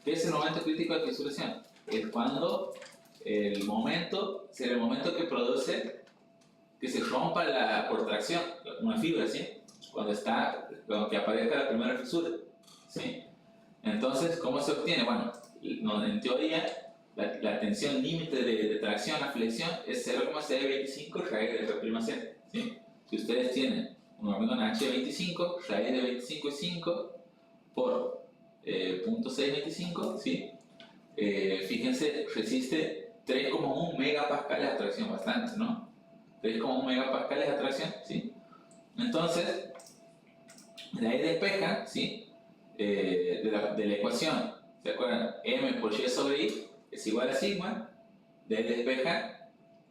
A: ¿Qué es el momento crítico de fisuración? Es cuando el momento que produce que se rompa por tracción una fibra, ¿sí? Cuando que aparezca la primera fisura, ¿sí? Entonces, ¿cómo se obtiene? Bueno, en teoría, la tensión límite de tracción a flexión es 0,625 raíz de R', ¿sí? Si ustedes tienen un hormigón H25, raíz de 25 es 5 por 0.625, ¿sí? Fíjense, resiste 3,1 megapascales de atracción, bastante, ¿no? 3,1 megapascales de atracción, ¿sí? Entonces, de ahí despejan, ¿sí? De la ecuación, ¿se acuerdan? M por Y sobre I es igual a sigma, de ahí despejan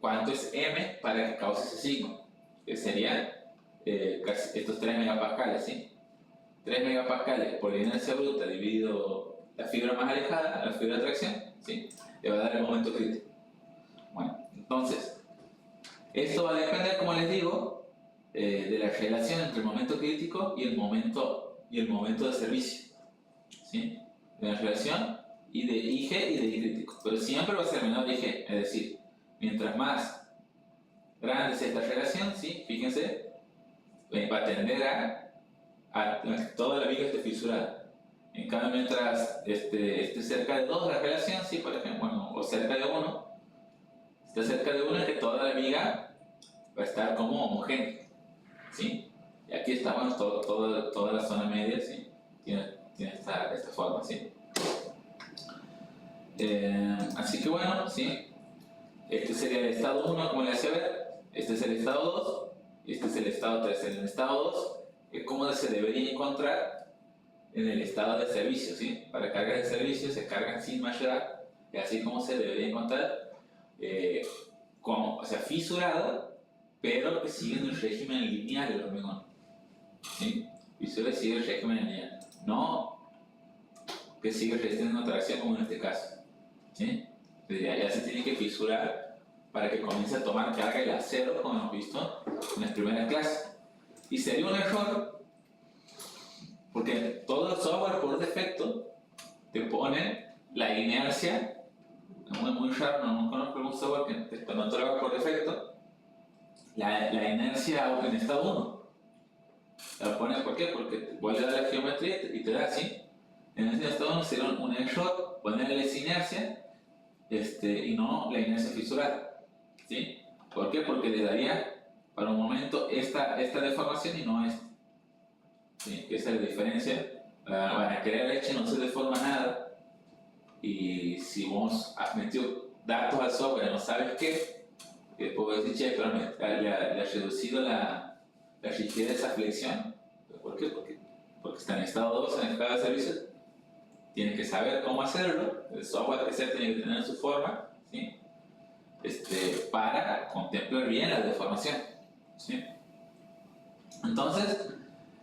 A: cuánto es M para que cause ese sigma, que serían estos 3 megapascales, ¿sí? 3 megapascales por la inercia bruta dividido la fibra más alejada, la fibra de tracción, ¿sí? Le va a dar el momento crítico. Bueno, entonces, esto va a depender, como les digo, de la relación entre el momento crítico y el momento de servicio, ¿sí? De la relación y de IG y de I crítico, pero siempre va a ser menor de IG, es decir, mientras más grande sea esta relación, ¿sí? Fíjense, va a tender a toda la viga esté fisurada. En cambio, mientras esté cerca de 2 la relación, ¿sí? Por ejemplo, bueno, o cerca de 1, está cerca de 1 es que toda la viga va a estar como homogénea, ¿sí? Y aquí está, bueno, toda la zona media, ¿sí? Tiene esta forma, ¿sí? Así que bueno, ¿sí? Este sería el estado 1, como le hacía ver. Este es el estado 2. Y este es el estado 3. En el estado 2 es como se debería encontrar en el estado de servicio, ¿sí? Para cargas de servicio se cargan sin mayorar, y así como se debería encontrar, o sea, fisurado, pero que siguen el régimen lineal del hormigón, ¿sí? Fisura sigue el régimen lineal, no que sigue resistiendo tracción como en este caso, ¿sí? Ya se tiene que fisurar para que comience a tomar carga el acero, como hemos visto en las primeras clases. Y sería un error, porque todo el software por defecto te pone la inercia, es muy raro, no conozco algún software que no te lo haga por defecto, la inercia en estado 1. La pone, ¿por qué? Porque vuelve a dar la geometría y te da así. En ese estado 1 sería un error ponerle esa inercia y no la inercia fisurada, ¿sí? ¿Por qué? Porque le daría para un momento esta deformación y no esta, ¿sí? Esa es la diferencia. Para crear leche no se deforma nada, y si vos has metido datos al software y no sabes qué, puedo decir, che, pero le ha reducido la rigidez de esa flexión. ¿Por qué? Porque está en estado 2, en estado de servicio. Tienes que saber cómo hacerlo, el software que sea tiene que tener su forma, ¿sí? Para contemplar bien la deformación, ¿sí? Entonces,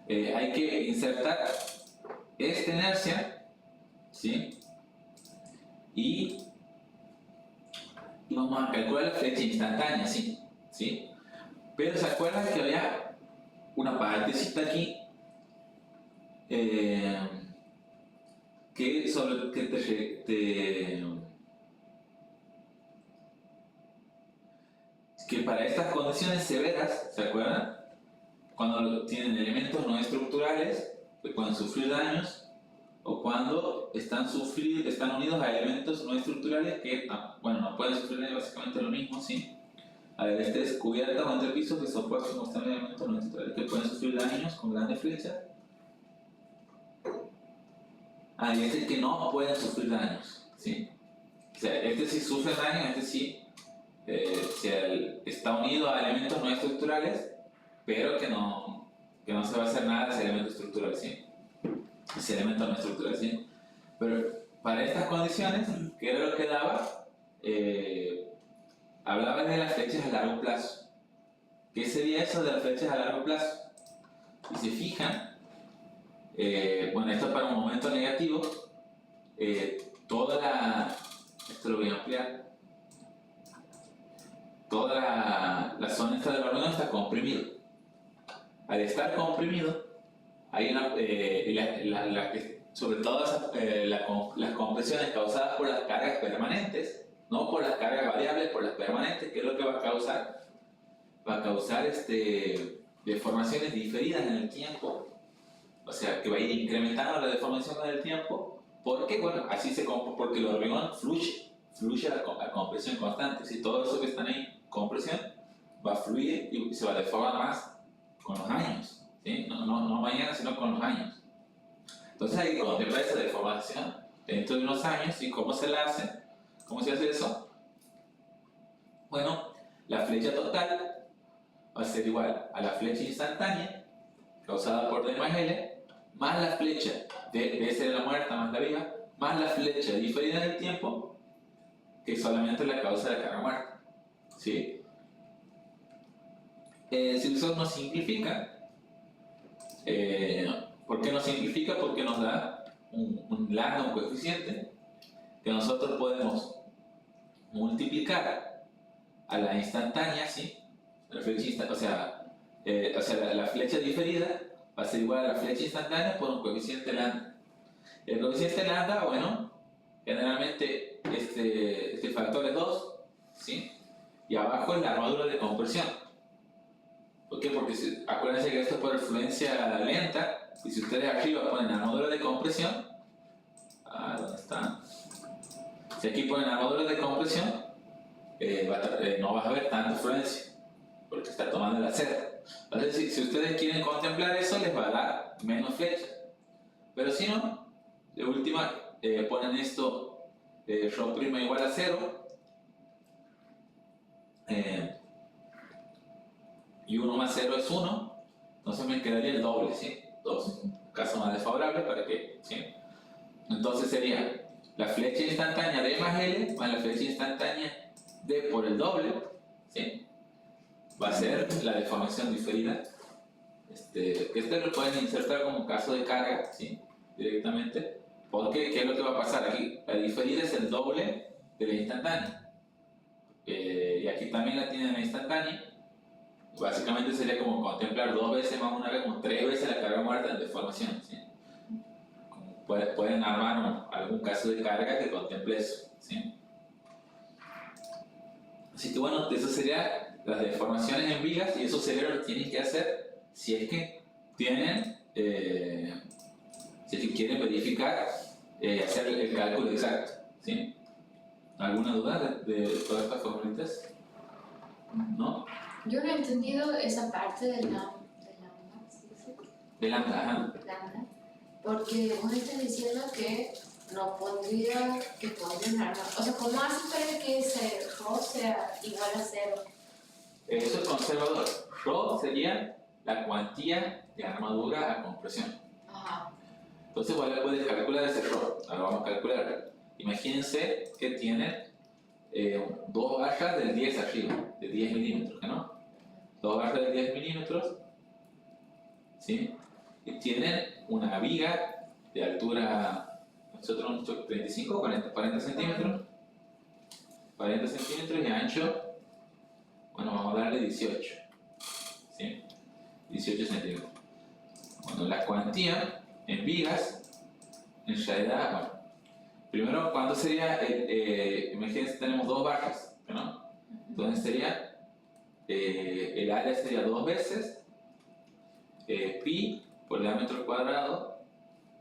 A: hay que insertar esta inercia, ¿sí? Y vamos a calcular la flecha instantánea, ¿sí? ¿Sí? Pero ¿se acuerdan que había una partecita aquí que para estas condiciones severas, ¿se acuerdan? Cuando tienen elementos no estructurales que pueden sufrir daños, o cuando están unidos a elementos no estructurales que, no pueden sufrir daños, básicamente lo mismo, ¿sí? A ver, este es cubierta o entrepiso que soportan los elementos no estructurales que pueden sufrir daños con grandes flechas. Y este es que no pueden sufrir daños, ¿sí? O sea, este sí sufre daños, este sí está unido a elementos no estructurales, pero que no se va a hacer nada de ese elemento estructural, ¿sí? Ese elemento no estructural, ¿sí? Pero para estas condiciones, ¿qué era lo que daba? Hablaba de las flechas a largo plazo. ¿Qué sería eso de las flechas a largo plazo? Si se fijan, esto para un momento negativo, esto lo voy a ampliar, toda la zona esta del hormigón está comprimido. Al estar comprimido, hay sobre todo las compresiones causadas por las cargas permanentes, no por las cargas variables, por las permanentes, que es lo que va a causar. Va a causar deformaciones diferidas en el tiempo, o sea, que va a ir incrementando la deformación en el tiempo, porque, porque el hormigón fluye a compresión constante. Si todo eso que está ahí, compresión, va a fluir y se va a deformar más con los años, ¿sí? No mañana, sino con los años. Entonces hay que contemplar esa deformación dentro de unos años. ¿Y cómo se la hace? ¿Cómo se hace eso? Bueno, la flecha total va a ser igual a la flecha instantánea causada por D más L, más la flecha de ser la muerta más la viva, más la flecha diferida en el tiempo, que solamente la causa de la carga muerta, ¿sí? Si eso nos simplifica, ¿por qué nos simplifica? Porque nos da un lambda, un coeficiente, que nosotros podemos multiplicar a la instantánea, ¿sí? La flecha la flecha diferida va a ser igual a la flecha instantánea por un coeficiente lambda. El coeficiente lambda, generalmente este factor es 2, ¿sí? Y abajo es la armadura de compresión. ¿Por qué? Porque acuérdense que esto es por influencia lenta, y si ustedes arriba ponen armadura de compresión, ¿dónde está? Si aquí ponen armadura de compresión, no vas a ver tanta influencia, porque está tomando el acero. Entonces, si ustedes quieren contemplar eso, les va a dar menos flechas. Pero si no, de última, ponen esto ρ' igual a 0, y 1 más 0 es 1, entonces me quedaría el doble, ¿sí? 2, caso más desfavorable para que, ¿sí? Entonces sería la flecha instantánea D más L más la flecha instantánea D por el doble, ¿sí? Va a ser la deformación diferida. Este lo pueden insertar como caso de carga, ¿sí? Directamente, porque ¿qué es lo que va a pasar aquí? La diferida es el doble de la instantánea, y aquí también la tienen la instantánea. Básicamente sería como contemplar 2 veces más una vez, como 3 veces la carga muerta en deformación, ¿sí? Pueden armar algún caso de carga que contemple eso, ¿sí? Así que bueno, eso sería las deformaciones en vigas, y eso sería lo que tienen que hacer si es que tienen, si es que quieren verificar, hacer el cálculo exacto, ¿sí? ¿Alguna duda de todas estas formulitas? ¿No?
E: Yo no he entendido esa parte de la
A: De lambda, ajá.
E: lambda, porque vos estás diciendo que no pondría, que pondría una arma. O sea, ¿cómo haces para que ese rho sea igual a 0?
A: Eso es conservador. Rho sería la cuantía de armadura a compresión.
E: Ajá.
A: Entonces, ¿cuál puedes calcular ese rho? Ahora vamos a calcular. Imagínense que tienen 2 barras del 10 arriba, de 10 milímetros, ¿no? 2 barras de 10 milímetros, ¿sí? Y tienen una viga de altura, nosotros 35, 40 centímetros, 40 centímetros y ancho, bueno, vamos a darle 18, ¿sí? 18 centímetros. Bueno, la cuantía en vigas, en realidad, bueno, primero, ¿cuánto sería? Imagínense, tenemos 2 barras, ¿no? Entonces sería, el área sería 2 veces pi por diámetro al cuadrado,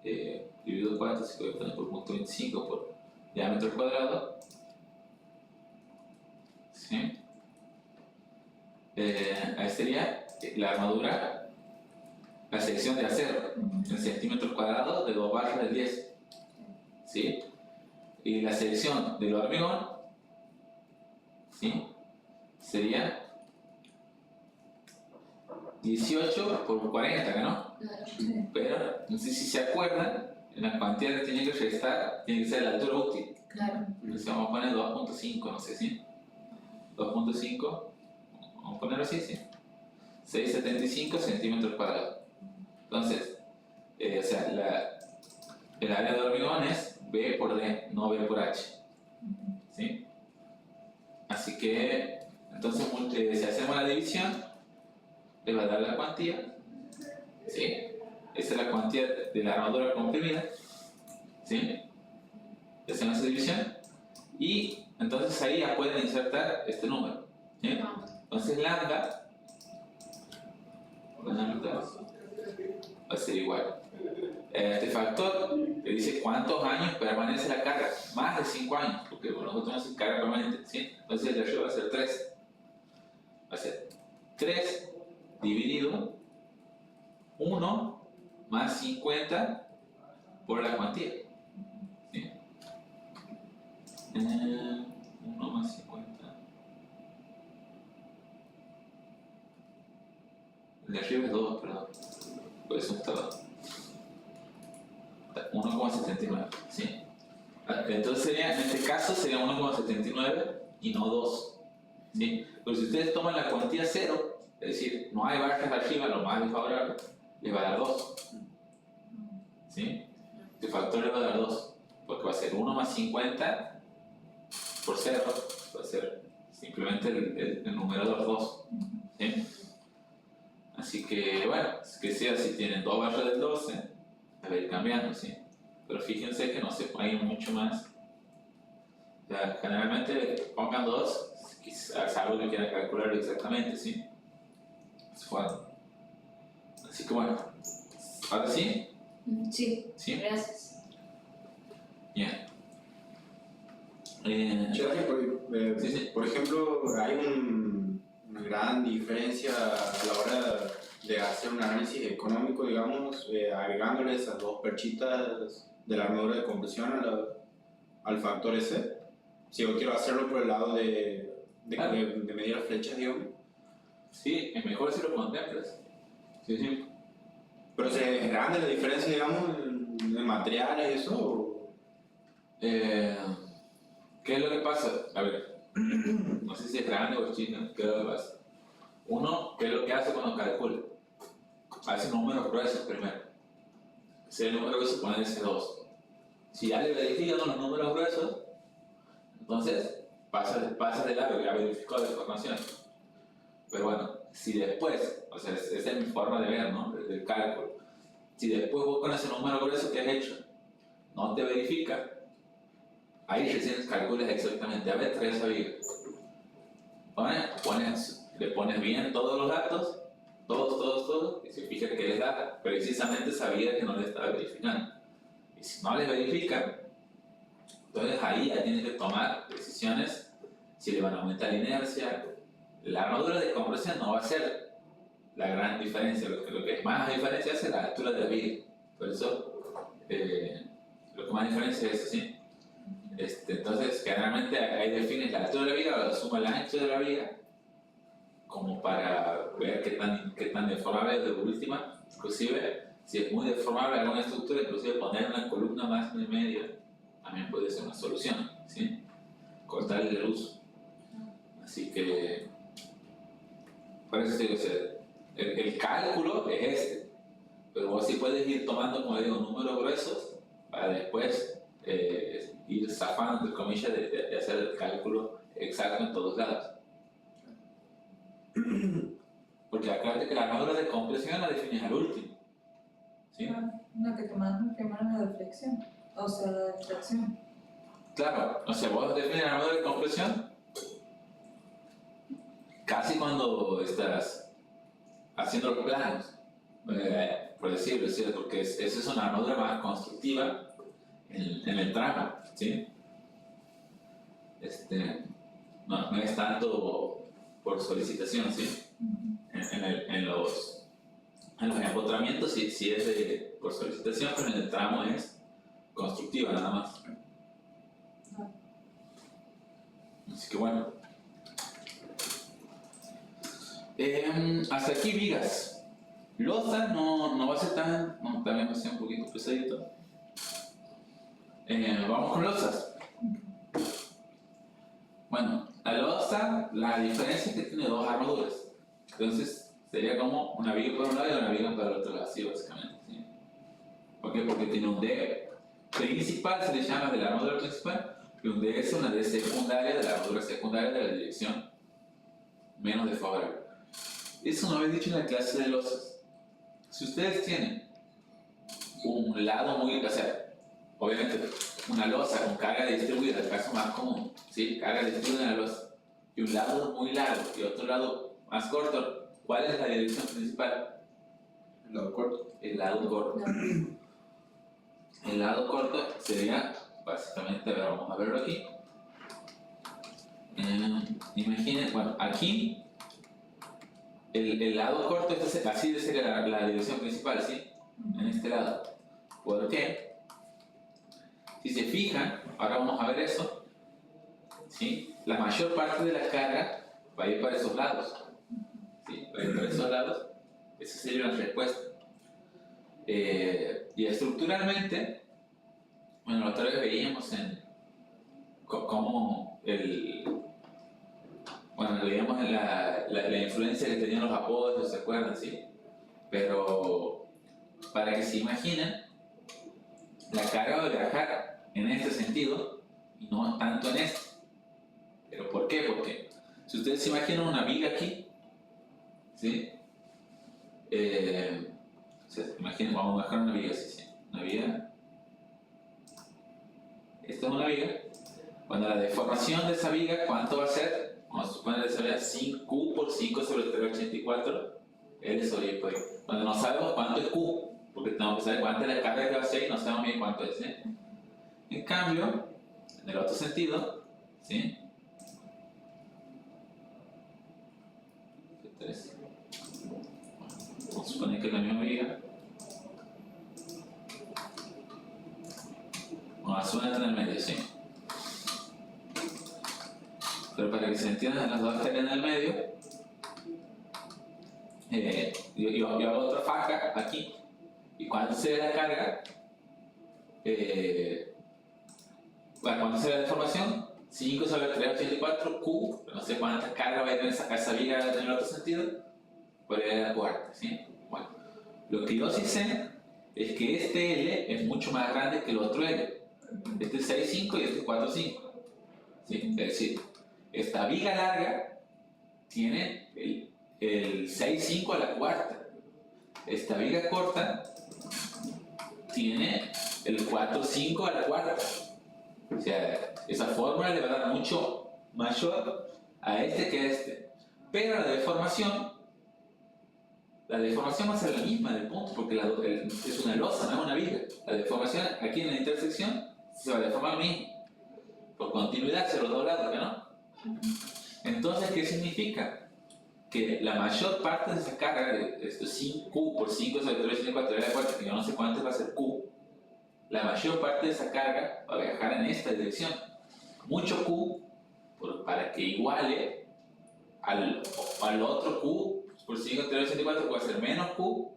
A: dividido 4, así que voy a poner por punto 25 por diámetro al cuadrado, ¿sí? Ahí sería la armadura, la sección de acero en centímetros cuadrados de 2 barras de 10, ¿sí? Y la sección del hormigón, ¿sí? Sería 18 por 40, ¿no?
E: Claro.
A: Pero, no sé si se acuerdan, en la cantidad que tiene que restar, tiene que ser la altura útil.
E: Claro.
A: Entonces vamos a poner 2.5, no sé si. 2.5, vamos a ponerlo así, ¿sí? 675 centímetros cuadrados. Entonces, o sea, el área de hormigón es B por D, no B por H, ¿sí? Así que, entonces, si hacemos la división, le va a dar la cuantía, ¿sí? Esa es la cuantía de la armadura comprimida, ¿sí? Hacemos esa división y entonces ahí ya pueden insertar este número, ¿sí? Entonces lambda va a ser igual. Este factor le dice cuántos años permanece la carga, más de 5 años, porque nosotros no hacemos carga permanente, ¿sí? Entonces el ratio va a ser 3. Va a ser 3 dividido 1 más 50 por la cuantía, ¿sí? 1 más 50. El de arriba es 2, perdón. Por eso está 1,79, ¿sí? Entonces sería, en este caso sería 1,79 y no 2, ¿sí? Pero si ustedes toman la cuantía 0, es decir, no hay barras arriba, lo más desfavorable, les va a dar 2, ¿sí? Este factor le va a dar 2, porque va a ser 1 más 50 por 0, va a ser simplemente el numerador 2, ¿sí? Así que bueno, que sea si tienen 2 barras del 12, va a ir cambiando, ¿sí? Pero fíjense que no se paguen mucho más. O sea, generalmente pongan 2, quizás algo que quieran calcular exactamente, ¿sí? Es bueno. Así que bueno, ahora sí.
E: Sí,
A: ¿Sí?
E: gracias.
A: Bien.
C: Sí, sí. Por ejemplo, hay una gran diferencia a la hora de hacer un análisis económico, digamos, agregándole esas 2 perchitas de la armadura de compresión al factor S. Si yo quiero hacerlo por el lado de de medir las flechas, digamos.
A: Sí, es mejor si lo contemplas. Sí, sí.
C: Pero ¿es grande la diferencia, digamos, en materiales y eso?
A: ¿Qué es lo que pasa? A ver, no sé si es grande o es chico, ¿qué es lo que pasa? Uno, ¿qué es lo que hace cuando calcula? Hace números gruesos primero. Ese número grueso pone ese 2. Si ya le verifican los números gruesos, entonces pasa de largo, ya verificó la información. Pero bueno, si después, o sea, esa es mi forma de ver, ¿no? Del cálculo. Si después vos con ese número grueso que has hecho no te verifica, ahí recién calculas exactamente, a ver, trae esa viga. Le pones bien todos los datos, todos, y se fija que les da precisamente esa viga que no le está verificando. Y si no les verifica, entonces ahí ya tienes que tomar decisiones si le van a aumentar la inercia. La armadura de compresión no va a ser la gran diferencia, lo que más diferencia es la altura de la viga. Por eso, lo que más diferencia es así. Entonces, generalmente ahí defines la altura de la viga o la suma el ancho de la viga, como para ver qué tan deformable es de última. Inclusive, si es muy deformable alguna estructura, inclusive poner una columna más en el medio también puede ser una solución, ¿sí? Cortarle el uso. Así que, por eso te digo, o sea, el cálculo es pero vos sí puedes ir tomando, como digo, números gruesos para después ir zafando, entre comillas, de hacer el cálculo exacto en todos lados. Porque acuérdate que la armadura de compresión la defines al último, ¿sí?
D: La que tomamos primero en la deflexión, o sea, la deflexión.
A: Claro, o sea, vos defines la armadura de compresión casi cuando estás haciendo los planos, por decirlo, ¿sí? Porque esa es una armadura más constructiva en el tramo, ¿sí? No es tanto por solicitación, ¿sí? En los empotramientos sí es por solicitación, pero en el tramo es constructiva nada más. Así que bueno. Hasta aquí vigas. Loza no va a ser tan, no, también va a ser un poquito pesadito. Vamos con lozas. Bueno, la loza, la diferencia es que tiene dos armaduras. Entonces sería como una viga por un lado y una viga para el otro lado, así básicamente, ¿sí? ¿Por qué? Porque tiene un D principal, se le llama de la armadura principal, y un D es una D secundaria de la armadura secundaria de la dirección menos desfavorable. Eso no habéis dicho en la clase de losas. Si ustedes tienen un lado muy, o sea, obviamente una losa con carga distribuida, el caso más común, ¿sí? Carga distribuida en la losa, y un lado muy largo y otro lado más corto, ¿cuál es la dirección principal?
C: El lado corto.
A: El lado corto. El lado corto sería, básicamente, a ver, vamos a verlo aquí. Imaginen, bueno, aquí el lado corto, así sería la dirección principal, ¿sí? En este lado. ¿Por qué? Si se fijan, ahora vamos a ver eso, ¿sí? La mayor parte de la carga va a ir para esos lados, ¿sí? Va a ir para esos lados. Esa sería la respuesta. Y estructuralmente, bueno, la otra vez veíamos cómo veíamos la influencia que tenían los apodos, ¿se acuerdan? Sí. Pero para que se imaginen, la carga va a viajar en este sentido y no tanto en este. ¿Pero por qué? Porque si ustedes se imaginan una viga aquí, ¿sí? Imaginen, vamos a bajar una viga así, ¿sí? Una viga. Esta es una viga. Cuando la deformación de esa viga, ¿cuánto va a ser? Vamos a suponer que sería 5Q por 5 sobre 384 L sobre I por I. Cuando no sabemos cuánto es Q, porque tenemos que saber cuánta es la carga que va a ser y no sabemos bien cuánto es, ¿sí? En cambio, en el otro sentido, ¿sí? Vamos a suponer que es la misma viga. Vamos a suponer en el medio, ¿sí? Pero para para que se entiendan las dos están en el medio, yo hago otra faja aquí, y cuando se ve la carga, cuando se ve la deformación, 5 sobre 384 Q, no sé cuántas cargas va a tener esa viga en el otro sentido, por la cuarta, ¿sí? Bueno, lo que yo sí sé es que este L es mucho más grande que el otro L. Este es 6,5 y este es 4,5. ¿Sí? Es decir, esta viga larga tiene el 6,5 a la cuarta. Esta viga corta tiene el 4,5 a la cuarta. O sea, esa fórmula le va a dar mucho mayor a este que a este. Pero la deformación va a ser la misma del punto, porque es una losa, no es una viga. La deformación aquí en la intersección se va a deformar mismo. Por continuidad hacia los dos lados, ¿no? Entonces, ¿qué significa? Que la mayor parte de esa carga, de esto 5Q por 5 sobre 3,4 de la cuarta, que yo no sé cuánto va a ser Q, la mayor parte de esa carga va a viajar en esta dirección. Mucho Q para que iguale al otro Q por 5 entre 3,4 puede ser menos Q,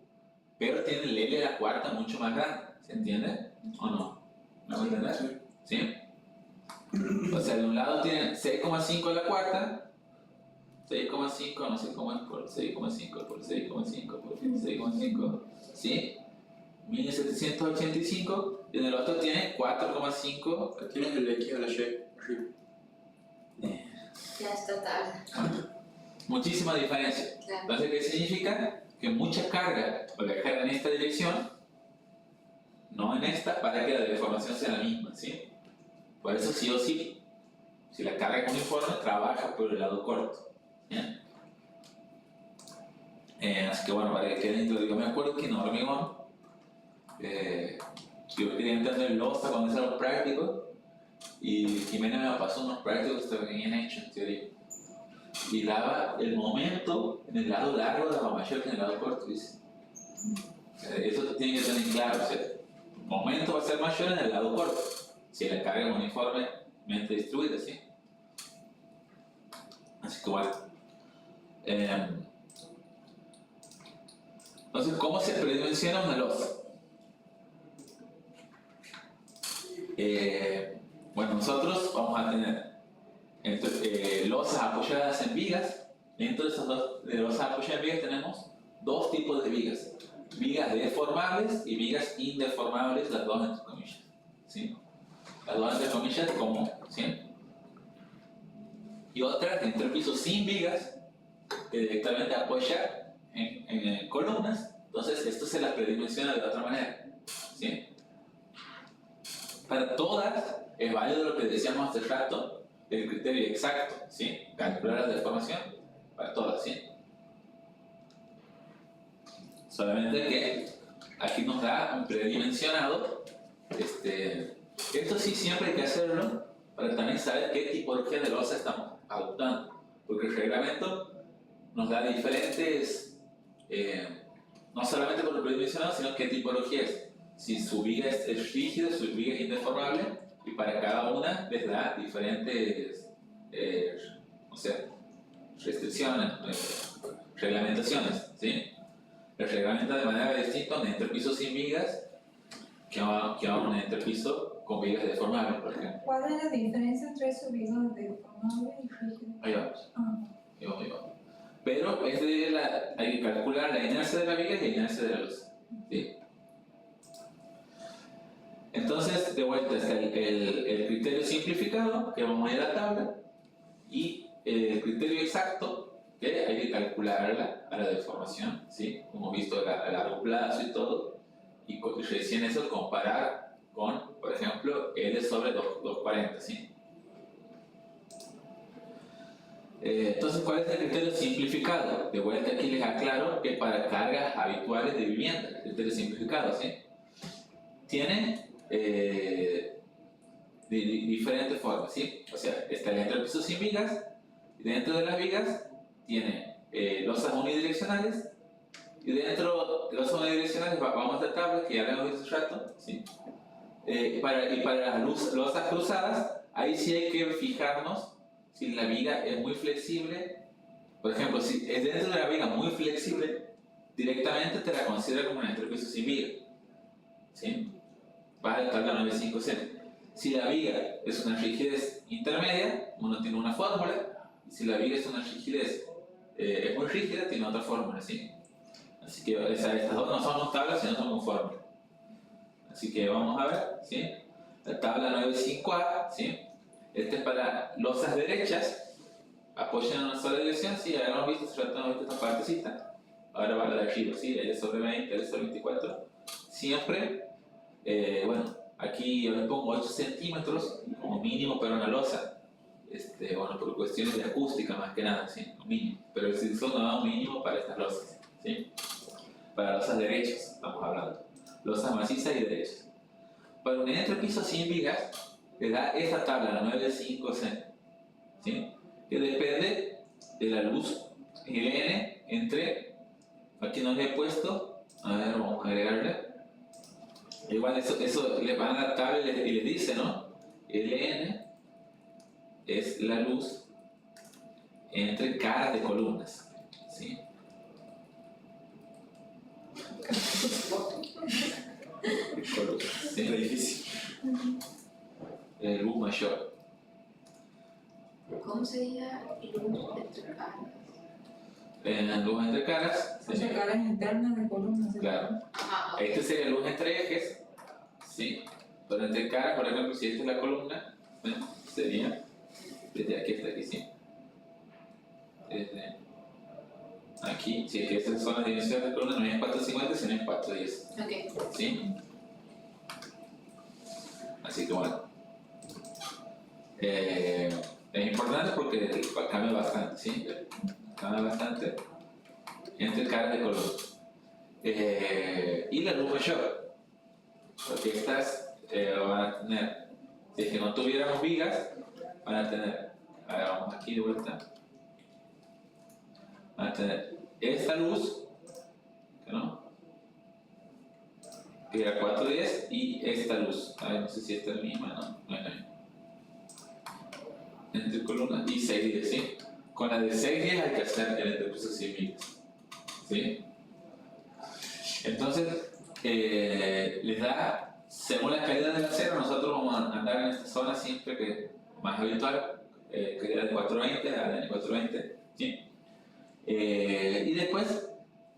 A: pero tiene el L de la cuarta mucho más grande. ¿Se entiende? ¿O no? ¿Me voy a entender? ¿Sí? O sea, de un lado tiene 6,5 a la cuarta, 6,5, no sé cómo es, por 6,5 por 6,5 por 6,5, ¿sí? 1785, y en el otro tiene 4,5.
C: Tienes el X a la Y arriba.
E: Ya está tarde.
A: Muchísima diferencia.
E: Claro.
A: Entonces, ¿qué significa? Que mucha carga va a viajar en esta dirección, no en esta, para que la deformación sea la misma, ¿sí? Por eso sí o sí, si la carga es uniforme, trabaja por el lado corto. ¿Bien? Así que bueno, para que quede dentro, yo me acuerdo que en hormigón, yo quería entender losa cuando hice los prácticos, y Jimena me pasó unos prácticos que estaban bien hechos en teoría. Y daba el momento en el lado largo daba mayor que en el lado corto, dice. Eso tiene que tener claro, o sea, el momento va a ser mayor en el lado corto, si la carga es uniformemente distribuida, ¿sí? Así que bueno. Entonces, ¿cómo se predimensiona una losa? Bueno, nosotros vamos a tener losas apoyadas en vigas. Dentro de esas dos losas apoyadas en vigas tenemos dos tipos de vigas. Vigas deformables y vigas indeformables, las dos entre comillas. ¿Sí? Las dos entre comillas como, ¿sí? Y otra entre pisos sin vigas, que directamente apoya en columnas. Entonces, esto se las predimensiona de otra manera. ¿Sí? Para todas es válido lo que decíamos hace rato, el criterio exacto, ¿sí? Calcular la deformación para todas, ¿sí? Solamente que aquí nos da un predimensionado. Esto sí siempre hay que hacerlo para también saber qué tipología de losa estamos adoptando, porque el reglamento nos da diferentes, no solamente por lo predimensionado, sino qué tipología es. Si su viga es rígida, su viga es indeformable, y para cada una les da diferentes, no sé, restricciones, reglamentaciones, ¿sí? Les reglamenta de manera distinta un entrepiso sin vigas que un entrepiso con vigas deformables, por ejemplo.
D: ¿Cuál es la diferencia entre su viga deformable y rígida?
A: Ahí vamos.
D: Ah.
A: Ahí vamos. Pero hay que calcular la inercia de la viga y la inercia de la losa, ¿sí? Entonces, de vuelta está el criterio simplificado, que vamos a ir a la tabla, y el criterio exacto, que hay que calcularla a la deformación, ¿sí? Como hemos visto a largo plazo y todo, y recién eso comparar con, por ejemplo, L sobre 240, ¿sí? Entonces, ¿cuál es el criterio simplificado? De vuelta aquí les aclaro que para cargas habituales de vivienda, el criterio simplificado, ¿sí? Tiene diferentes formas, ¿sí? O sea, está el entrepiso sin vigas, y dentro de las vigas tiene losas unidireccionales, y dentro de losas unidireccionales vamos a tablas que ya habíamos visto hace rato, ¿sí? Y para las losas cruzadas, ahí sí hay que fijarnos si la viga es muy flexible, por ejemplo, si es dentro de la viga muy flexible, directamente te la considera como un entrepiso sin viga, ¿sí? Vas a la tabla 957. Si la viga es una rigidez intermedia, uno tiene una fórmula, y si la viga es una rigidez es muy rígida, tiene otra fórmula, ¿sí? Así que estas dos no son tablas, sino son con fórmula. Así que vamos a ver, ¿sí? La tabla 95A, ¿sí? Este es para losas derechas, apoyan en una sola dirección, sí, ya hemos visto, se hemos visto esta partecita. Ahora va la de arriba, ¿sí? L sobre 20, L sobre 24. Siempre, bueno, aquí yo le pongo 8 centímetros como mínimo para una losa. Bueno, por cuestiones de acústica más que nada, ¿sí? Mínimo. Pero el silicono da un mínimo para estas losas, ¿sí? Para losas derechas, estamos hablando. Losas macizas y derechas. Para un entrepiso sin vigas, le da esta tabla, la 955, ¿sí? Que depende de la luz Ln entre, aquí no le he puesto, a ver, vamos a agregarle. Igual eso le van a la tabla y le dice, ¿no? Ln es la luz entre caras de columnas, ¿sí? Columnas, ¿sí?
C: Es difícil.
A: Luz mayor.
E: ¿Cómo sería luz entre caras?
A: Luz entre caras,
D: O sea, caras internas de columnas. ¿sí?
A: claro.
E: Ajá,
A: Este sería luz entre ejes, ¿sí? Pero entre caras, por ejemplo, si esta es la columna, ¿sí? Sería desde aquí hasta aquí, ¿sí? Desde aquí, sí, que estas son las dimensiones de la columna, no es 450, sino es 410,
E: ok.
A: ¿sí? Así que bueno. Es importante porque cambia bastante, ¿sí? Cambia bastante entre caras de columna. Y la luz mayor, porque estas van a tener, si es que no tuviéramos vigas, van a tener, a ver, vamos aquí de vuelta, van a tener esta luz, ¿no? Que era 410, y esta luz, a ver, no sé si esta es la misma, no es la misma. Entre columnas y 610, ¿sí? Con la de 610 hay que hacer el entrepiso sin vigas, ¿sí? Entonces, les da, según la calidad del acero, nosotros vamos a andar en esta zona siempre que más habitual, calidad de 420, ADN 420, ¿sí? Y después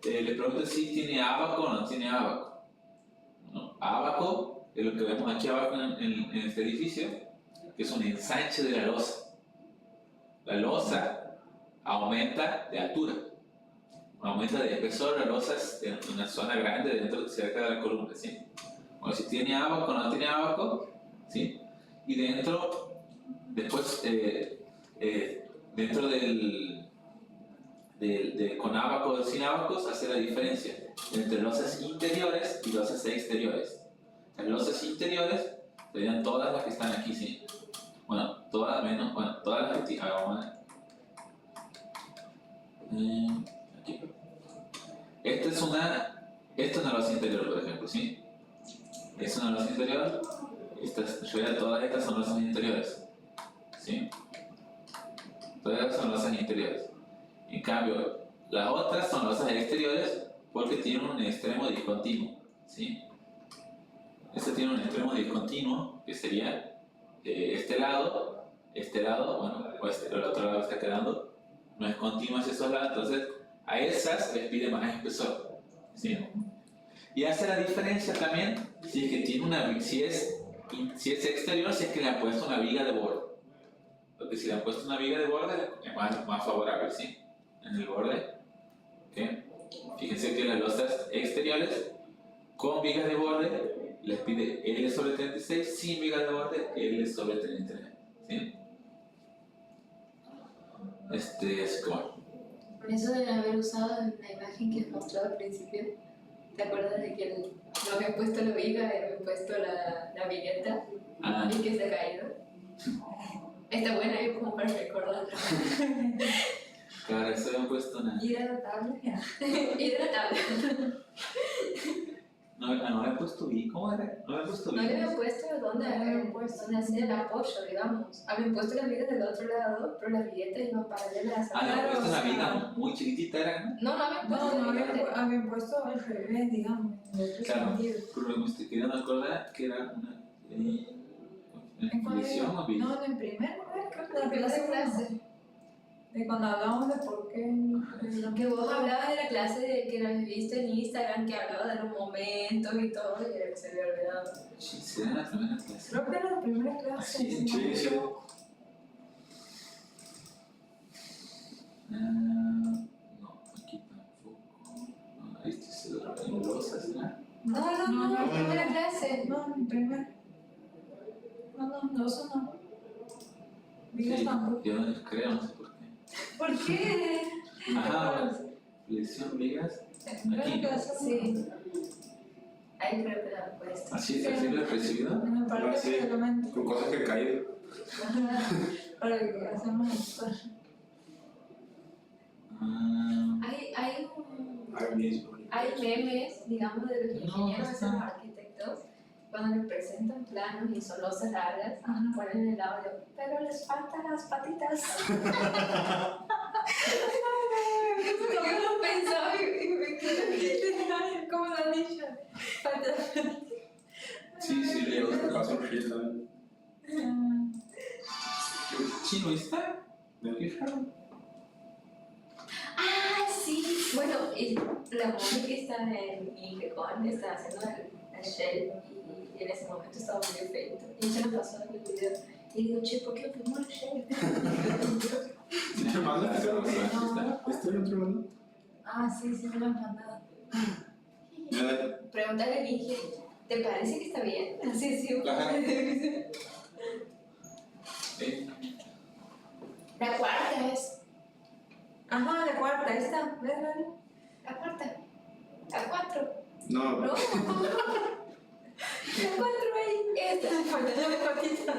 A: le pregunto si tiene ábaco o no tiene ábaco, ¿no? Ábaco es lo que vemos aquí abajo en este edificio, que es un ensanche de la losa. La losa aumenta de altura, aumenta de espesor, la losa es en una zona grande dentro, cerca de la columna, ¿sí? Bueno, si tiene abaco o no tiene abaco, ¿sí? Y dentro, después, dentro con abaco o sin abacos, hace la diferencia entre losas interiores y losas exteriores. Las losas interiores serían todas las que están aquí, ¿sí? Bueno, todas menos, bueno, todas las que vamos a ver. Aquí. Esta es una losa interior, por ejemplo, ¿sí? Es una losa interior, todas estas son losas interiores, ¿sí? Todas estas son losas interiores. En cambio, las otras son losas exteriores porque tienen un extremo discontinuo, ¿sí? Este tiene un extremo discontinuo que sería este lado, bueno, pues el otro lado está quedando, no es continuo hacia esos lados, entonces a esas les pide más espesor, ¿sí? Y hace la diferencia también si es que tiene si es exterior, si es que le han puesto una viga de borde, porque si le han puesto una viga de borde es más favorable, ¿sí? En el borde, ¿okay? Fíjense que las losas exteriores con vigas de borde les pide L sobre 36, sin vigas de borde L sobre 33, ¿sí? Así que bueno.
E: Por eso debe haber usado la imagen que mostró al principio. ¿Te acuerdas de que no había puesto la viga y había puesto la viñeta?
A: Ah.
E: Y que se ha caído. Está buena y como para recordarlo.
A: Claro, eso habían puesto una...
D: Hidratable.
E: Hidratable.
A: No, no había puesto B, ¿cómo era? No había puesto
E: No le
A: B.
E: había puesto dónde hacía el apoyo, digamos. Habían puesto las vigas del otro lado, pero las viguetas iban paralelas.
A: Ah, no,
D: Claro,
A: puesto una
D: o sea,
A: viga muy chiquitita, ¿era? ¿No?
E: No habían puesto
D: No,
E: las vigas.
D: habían puesto al revés, digamos, en el otro
A: Claro,
D: sentido.
A: pero me estoy queriendo acordar que era una
D: ¿En cuál
A: inflexión o
D: era?
A: B.
D: No, en primer lugar, creo que
E: La
D: la
E: primera
D: clase
E: clase.
D: de cuando hablábamos de por qué.
E: Que vos hablabas de la clase de que la viste en Instagram, que hablaba de los momentos y todo, y era que se había olvidado.
A: Sí, será la primera clase.
D: Creo que era la primera clase.
A: Sí,
D: si no me
C: sí.
D: equivoco.
A: No, aquí tampoco. No, este es el rosa, ¿será?
E: No, la primera clase.
D: No, en primer. No, eso no. Vigas
A: Sí,
D: tampoco.
A: yo no creo, no sé por qué.
E: ¿Por qué?
A: Ajá, flexión, vigas.
D: En
A: Aquí.
D: primera clase.
E: Sí. Ahí creo que la he puesto.
A: ¿Así lo has recibido?
D: En el
C: Ah,
D: parque
C: sí.
D: de elementos.
C: Con cosas que he caído.
D: Para que hacemos esto.
E: Hay
C: mismo.
E: hay memes, digamos, de los
A: No,
E: ingenieros
A: está.
E: hacia los arquitectos, cuando les presentan planos y son losas largas,
D: Ajá.
E: ponen el audio, pero les faltan las patitas. Yo lo pensaba y me quedé
D: Como la niña.
A: Sí, sí,
C: Yo
A: leo.
C: me paso un reel también.
A: ¿Chino está? Fijaron.
E: Ah, sí. Bueno, y la mujer que está en Ingecon está haciendo el shell y en ese momento estaba muy feito. Y se lo pasó en el video. Y digo, che, ¿por qué fuimos al shell?
C: ¿Te mandas?
D: No.
C: ¿Estoy en otro mundo?
D: Ah, sí, me lo han mandado.
E: Pregúntale a Inge, ¿te parece que está bien? Así sí.
C: Ajá.
E: La cuarta es.
D: Ajá, la cuarta, esta. ¿Ves, Dani?
E: La cuarta. La cuatro.
C: No,
E: No. La cuatro ahí. Esta.
D: Faltan las patitas.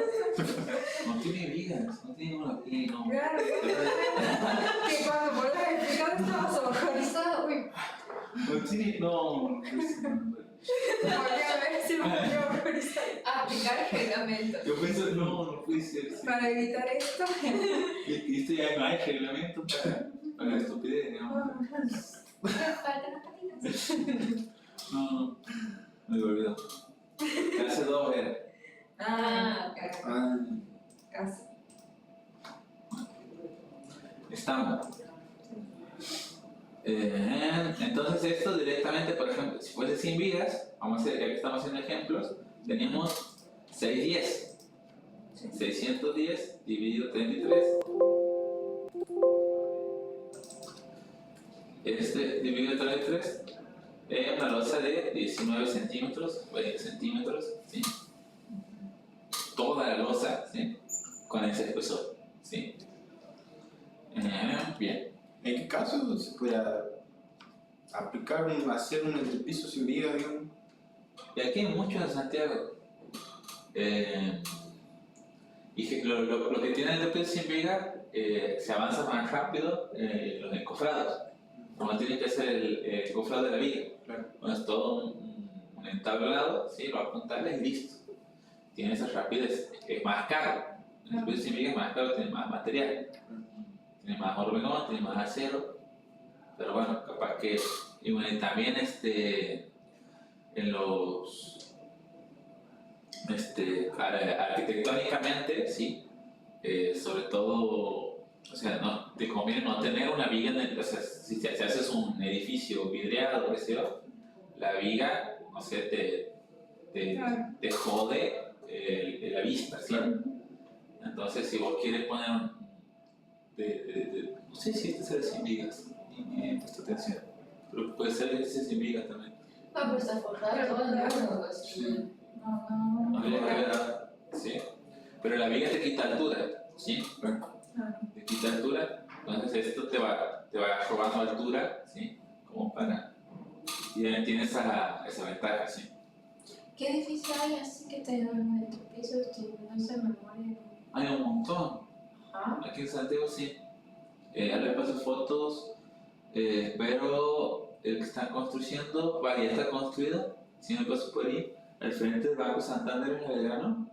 A: No tiene vigas, no tiene una viga, no.
D: Claro. Que cuando vuelvas a explicar estaba sorpresa. Uy,
A: No tiene, no.
D: voy a ver si me voy a horrorizar.
E: Aplicar reglamento.
A: Yo pienso, no puede ser. Sí.
D: Para evitar esto.
A: Y esto ya no hay reglamento para la estupidez, ¿no?
E: Me faltan las patitas.
A: No, me olvidó. Clase 2 era.
E: Ah,
D: Casi.
A: Estamos. Entonces esto directamente, por ejemplo, si fuese 100 vigas, vamos a hacer, ya que estamos haciendo ejemplos, tenemos 610. 610 dividido 33. Dividido 33 es una losa de 19 centímetros, 20 centímetros, ¿sí? Toda la losa, ¿sí? Con ese espesor, ¿sí? Bien.
C: ¿En qué caso se puede aplicar hacer un entrepiso sin viga, digamos?
A: Y aquí hay mucho en Santiago. Y que lo que tiene el entrepiso sin viga, se avanza más rápido los encofrados. No tiene que hacer el encofrado de la viga.
C: Claro.
A: Bueno, es todo un entablado, ¿sí? Lo apuntales y listo. Tiene esa rapidez, es más caro. El entrepiso sin viga es más caro, tiene más material. Tiene más hormigón, tiene más acero, pero bueno, capaz que, y bueno, y también en los, arquitectónicamente, sí, sobre todo, o sea, no, te conviene no tener una viga, o sea, si haces un edificio vidriado, qué sé yo, la viga, no sé, te jode la vista, ¿sí? Entonces, si vos quieres poner no sé si este será sin vigas, ni presta atención, pero puede ser ese sin vigas también.
E: Ah, pero está forjado todo el mundo, pues.
A: Sí.
D: No.
A: Habría que ver, ¿sí? Pero la viga te quita altura, ¿sí? Te quita altura, entonces esto te va robando altura, ¿sí? Como para... Y tiene esa ventaja, ¿sí?
E: ¿Qué edificio hay así que te dan el piso? No sé, memoria.
A: Hay un montón.
E: Ajá.
A: Aquí en Santiago sí. Ahora les paso fotos, pero el que están construyendo, ya está construido, si me paso por ahí, al frente del Banco Santander en la Belgrano.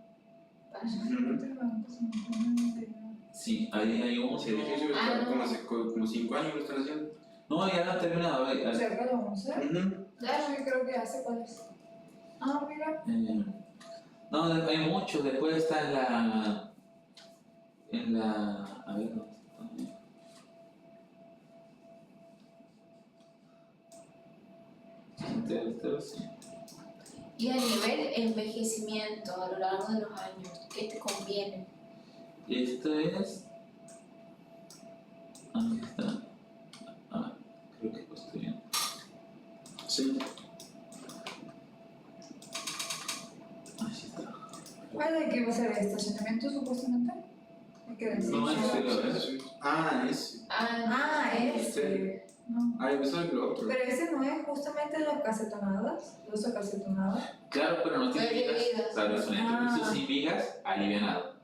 A: Sí, ahí hay un
C: Sí, edificio está como hace como 5 años lo están haciendo.
A: No, ya no han terminado.
D: ¿Cerca de 11?
C: Ujú.
D: Claro, yo creo que hace cuál es. Ah, mira.
A: No, hay muchos. Después está a ver, ¿dónde está? Sí.
E: Y a nivel envejecimiento a lo largo de los años, ¿qué te conviene?
A: Esto es. Aquí está. Ah, creo que estoy bien.
C: Sí.
A: Así está.
D: ¿Cuál es que va a ser el estacionamiento supuestamente? Hay que decir.
A: No,
C: ese. Ah, ese.
D: Ah, ese. No.
C: Ah, yo pensaba que lo otro.
D: Pero ese no es justamente las casetonadas, los acasetonadas.
A: Claro, pero no tiene
E: Tiene
A: vigas.
E: vigas.
A: Claro, es un edificio sin vigas, alivianado.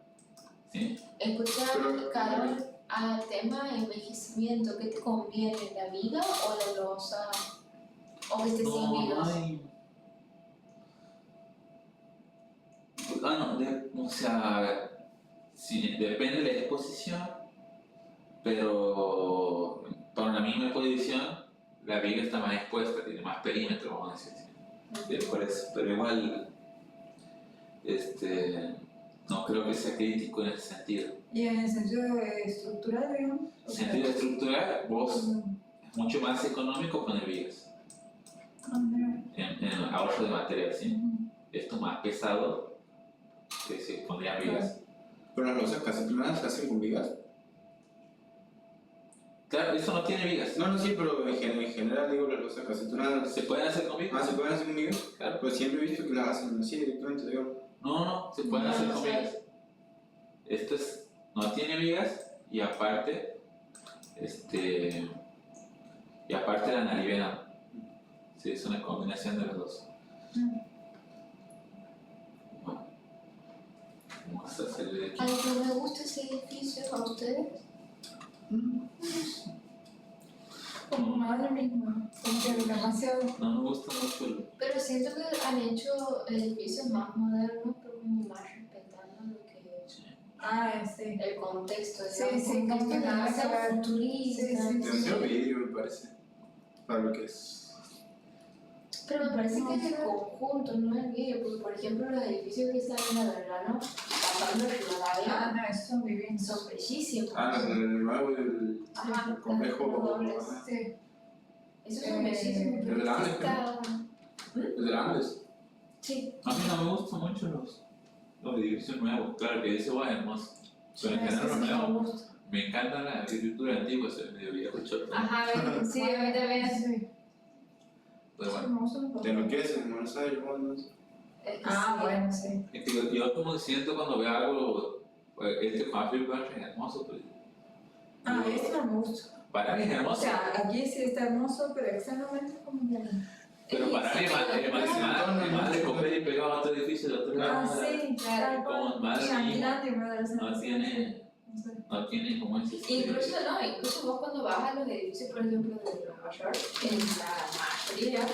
A: ¿Sí?
E: Escucha,
C: Pero-
E: Carol, al tema de envejecimiento, ¿qué te conviene, la viga o la losa? ¿O que esté sin
A: No, no
E: vigas?
A: hay. O sea, sí, depende de la exposición, pero para una misma exposición, la viga está más expuesta, tiene más perímetro, vamos a decir así. Por eso, pero igual, no creo que sea crítico en ese sentido.
D: Y en el sentido estructural, digamos.
A: En sentido estructural, vos es mucho más económico poner vigas, en ahorro de material, ¿sí? Esto más pesado que se pondrían vigas.
C: Pero las losas casi primeras se hacen con vigas.
A: Claro, eso no tiene vigas.
C: No, sí, pero en general digo las losas casi primeras.
A: ¿Se pueden hacer con vigas?
C: Ah, ¿se pueden hacer con vigas?
A: Claro.
C: Pues siempre he visto que las hacen así directamente, digo.
A: No, se pueden
E: No,
A: hacer
E: no
A: con
E: sé.
A: vigas. Esto no tiene vigas y aparte, la alivianan. Sí, es una combinación de los dos. Bueno, vamos a hacerle aquí.
E: ¿Algo que no me gusta ese edificio a ustedes?
D: Como madre misma, como que demasiado.
A: No me gusta mucho
E: Pero siento que han hecho edificios más modernos, pero como más respetando lo que
D: Ah, sí.
E: el contexto,
D: Sí,
E: digamos,
D: sí, como que nada que
E: demasiado
D: ver.
E: futurista.
D: Sí, sí.
C: Demasiado vidrio, me parece. Para lo que es.
E: Pero me parece
D: No
E: que es
D: sé.
E: el conjunto, no el vídeo, porque por ejemplo los edificios que están en la Verano, pasando el Rivadavia,
D: No, esos son divinos.
E: son bellísimos.
C: El nuevo del
E: Ajá,
C: el complejo.
E: las dobles.
C: Ajá.
D: Sí.
E: Esos son bellísimos,
C: el
E: pero
C: de la
E: este
C: Ángel,
E: está...
C: El del Andes.
E: Sí,
A: A mí no me gustan mucho los edificios nuevos. Claro que ese va hermoso. Pero en
D: Sí,
A: general los
D: sí, sí,
A: nuevos.
D: me gusta.
A: Me encanta la arquitectura antigua, soy medio viejo choto.
E: ajá, sí, a mí también.
D: Sí.
A: Pero
D: Sí,
A: bueno,
D: me gusta un poco.
C: Te enloqueces en Buenos Aires, ¿no?
D: Ah,
E: Sí.
D: bueno, sí.
A: es que yo como siento cuando veo algo, Juan Felipe Vázquez es hermoso, pues.
D: Ah, este no me gusta.
A: Para mí es
D: O
A: hermoso.
D: sea, aquí sí está hermoso, pero externamente como que...
A: Pero para mí es más de comer y pegar a otro edificio de otro lado.
D: Ah, sí, claro.
A: Como más
D: Y
A: así,
D: Finlandia me da la
A: no
D: sensación.
A: tiene,
D: No sé.
A: no tiene como ese
E: Incluso vos cuando vas a los edificios, por ejemplo, de Nueva York, en la mayoría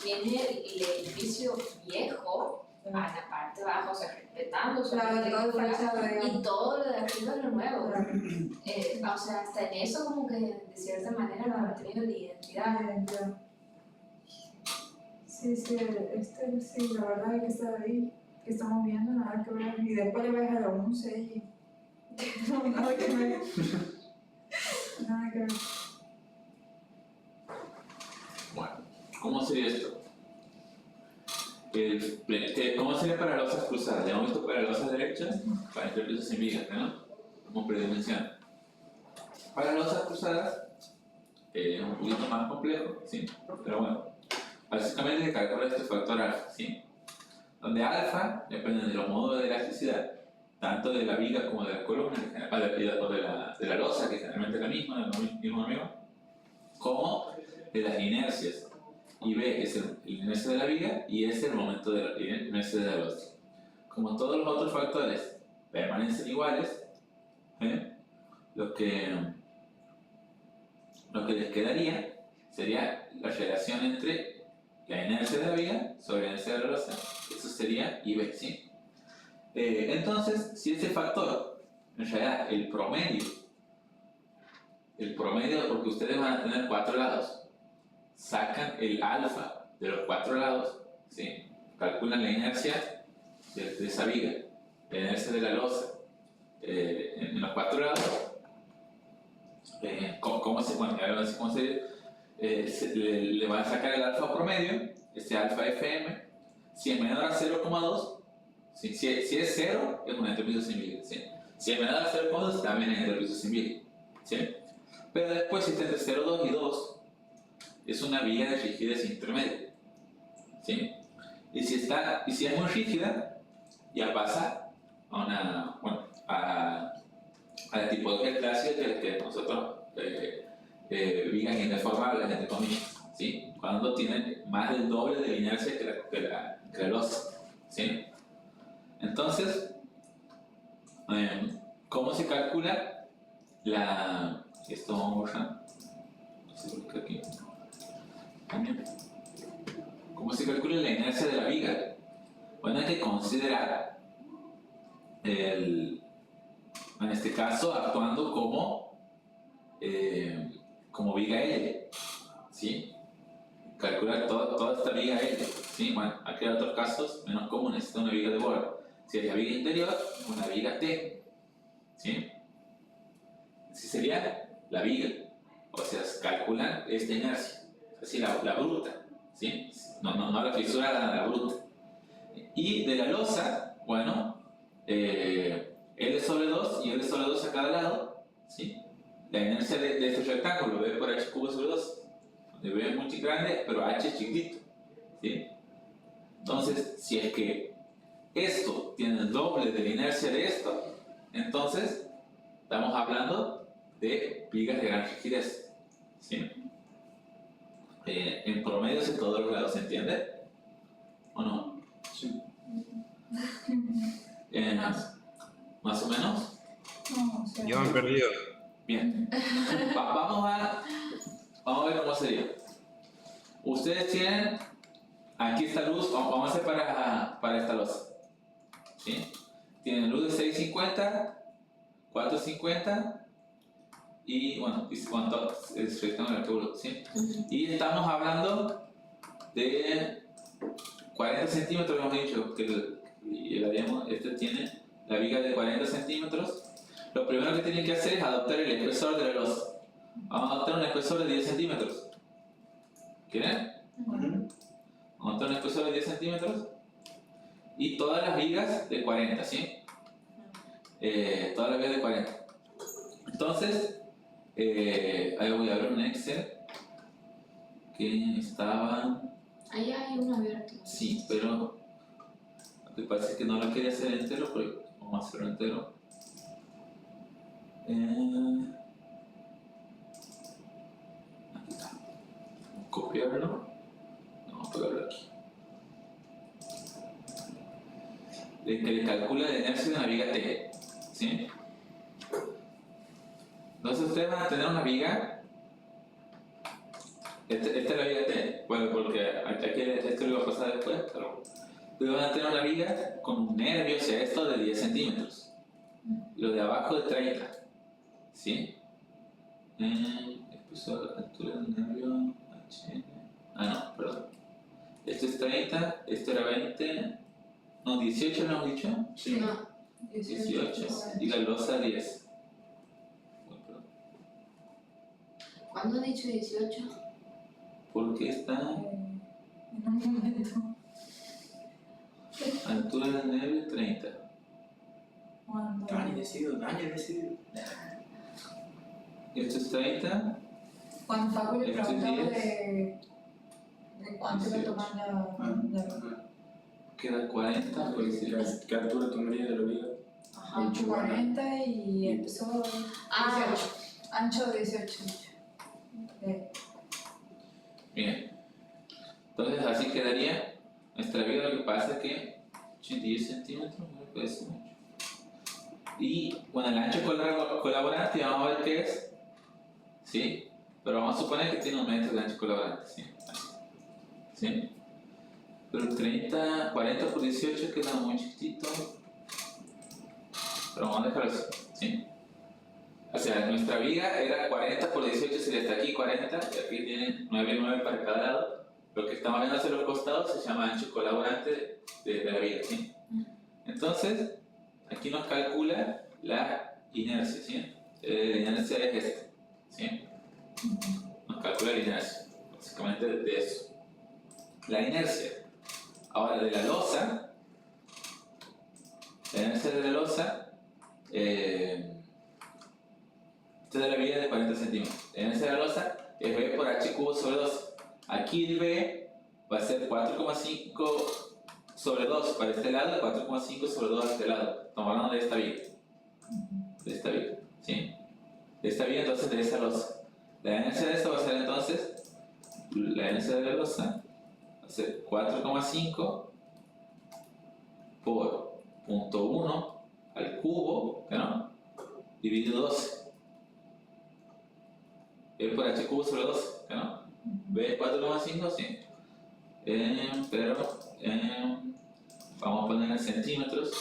E: viene el edificio viejo a la parte baja, o sea, respetando su
D: Claro, todo
E: arquitectura,
D: fachada, digamos.
E: y todo lo de arriba es lo nuevo.
D: Claro.
E: O sea, hasta en eso como que de cierta manera va manteniendo la identidad.
D: Ya. Sí, sí, sí, la verdad hay que estar ahí, que estamos viendo, nada que ver. Y después le ves a la 11 y... No, nada que ver. Nada que ver.
A: Bueno, ¿cómo sería esto? ¿Cómo sería para losas cruzadas? Ya hemos visto para losas derechas, para interpretaciones sin vigas, ¿no? Como predimensión. Para losas cruzadas, es un poquito más complejo, ¿sí? Pero bueno, básicamente se calcula este factor alfa, ¿sí? Donde alfa depende de los modos de elasticidad, tanto de la viga como de la columna, o de la losa, que generalmente es la misma, del mismo amigo, como de las inercias. Y B es la inercia de la viga y S es el momento de la inercia de la losa. Como todos los otros factores permanecen iguales, lo que les quedaría sería la relación entre la inercia de la viga sobre la inercia losa, eso sería IB, ¿sí? Entonces, si ese factor, en realidad el promedio, porque ustedes van a tener 4 lados, sacan el alfa de los 4 lados, ¿sí? Calculan la inercia de esa viga, la inercia de la losa en los 4 lados. ¿Cómo se le van a sacar el alfa promedio, este alfa FM? Si es menor a 0,2, si es 0, es una interpiso sin viga, ¿sí? Si es menor a 0,2, también es interpiso sin viga, ¿sí? Pero después, si está entre 0,2 y 2, es una viga de rigidez intermedia, ¿sí? Y si es muy rígida, ya pasa a la tipología clásica que nosotros vigas indeformables, entre comillas, ¿sí? Cuando tienen más del doble de la inercia que la losa, ¿sí? Entonces, ¿cómo se calcula esto vamos a aquí también? ¿Cómo se calcula la inercia de la viga? Bueno, hay que considerar en este caso actuando como viga L, ¿sí? Calcular toda esta viga L, ¿sí? Bueno, aquí hay otros casos menos comunes, necesita una viga de Born. Si es la viga interior, una viga T, ¿sí? Así sería la viga, o sea, calculan esta inercia, así la bruta, ¿sí? No la fisura, la bruta. Y de la losa, bueno, L sobre 2 y L sobre 2 a cada lado, ¿sí? La inercia de este rectángulo, V por H cubo sobre 2, donde V es muy grande, pero H es chiquitito, ¿sí? Entonces, si es que esto tiene el doble de la inercia de esto, entonces estamos hablando de vigas de gran rigidez, ¿sí? En promedio en todos los lados, ¿se entiende? ¿O no?
C: Sí.
A: ¿Más o menos?
D: No, o sea,
B: Yo me he perdido.
A: Bien. Vamos a ver cómo sería. Ustedes tienen aquí esta luz, vamos a hacer para esta losa, ¿sí? Tienen luz de 650, 450 y bueno, cuánto es rectángulo rectángulo, ¿sí? Y estamos hablando de 40 centímetros, hemos dicho que este tiene la viga de 40 centímetros. Lo primero que tienen que hacer es adoptar el espesor de la losa. Vamos a adoptar un espesor de 10 centímetros. ¿Quieren? Vamos a adoptar un espesor de 10 centímetros y todas las vigas de 40, ¿sí? Todas las vigas de 40. Entonces, ahí voy a abrir un Excel que estaba...
E: Ahí hay uno abierto.
A: Sí, pero lo que pasa es que no lo quería hacer entero, pero vamos a hacerlo entero. Aquí está. Copiarlo. Vamos a pegarlo aquí. Que le calcula la inercia de una viga T, ¿sí? Entonces ustedes van a tener una viga. Esta es la viga T, bueno, porque aquí esto lo va a pasar después, pero ustedes van a tener una viga con un nervio, o sea, esto de 10 centímetros, y lo de abajo de 30, ¿sí? Espesor, altura del nervio, H. No, perdón. Esto es 30, esto era 20, no, 18 lo hemos dicho.
C: Sí.
E: No.
A: 18, y la losa 10. Uy, perdón.
E: ¿Cuándo has dicho 18?
A: Porque está
D: en un momento.
A: altura del nervio 30.
D: Cuando.
C: Dani decidió.
A: Esto es 30.
D: Cuando Facu le
A: Esto es
D: preguntaba
A: 10.
D: de cuánto le toman la.
A: Queda 40, pues sí.
C: ¿Qué altura tomaría de la viga?
D: Ajá,
C: Ancho,
D: 40 y empezó.
E: Ah,
D: 18. Ancho 18.
A: Bien. Entonces así quedaría nuestra viga. Lo que pasa es que 10 centímetros no puede ser mucho. Y bueno, el ancho colaborante vamos a ver qué es, ¿sí? Pero vamos a suponer que tiene 1 metro de ancho colaborante, ¿sí? ¿Sí? Pero 30, 40 por 18 queda muy chiquitito. Pero vamos a dejarlo así, ¿sí? O sea, nuestra viga era 40 por 18, sería hasta aquí 40, y aquí tienen 9 y 9 para cada lado. Lo que estamos viendo hacia los costados se llama ancho colaborante de la viga, ¿sí? Entonces, aquí nos calcula la inercia, ¿sí? La inercia es esta, ¿sí? Nos calcula la inercia, básicamente de eso. La inercia. Ahora, de la losa, la inercia de la losa, esta es la viga de 40 centímetros. La inercia de la losa es B por H cubo sobre 2. Aquí el B va a ser 4,5 sobre 2 para este lado y 4,5 sobre 2 a este lado. Estamos hablando de esta viga. De esta viga, ¿sí? De esta viga, entonces de esa losa. La inercia de esta va a ser entonces, la inercia de la losa va a ser 4,5 por 0.1 al cubo, ¿no? Dividido 12. B por H cubo sobre 12, ¿no? B es 4,5, sí. Pero vamos a poner en centímetros.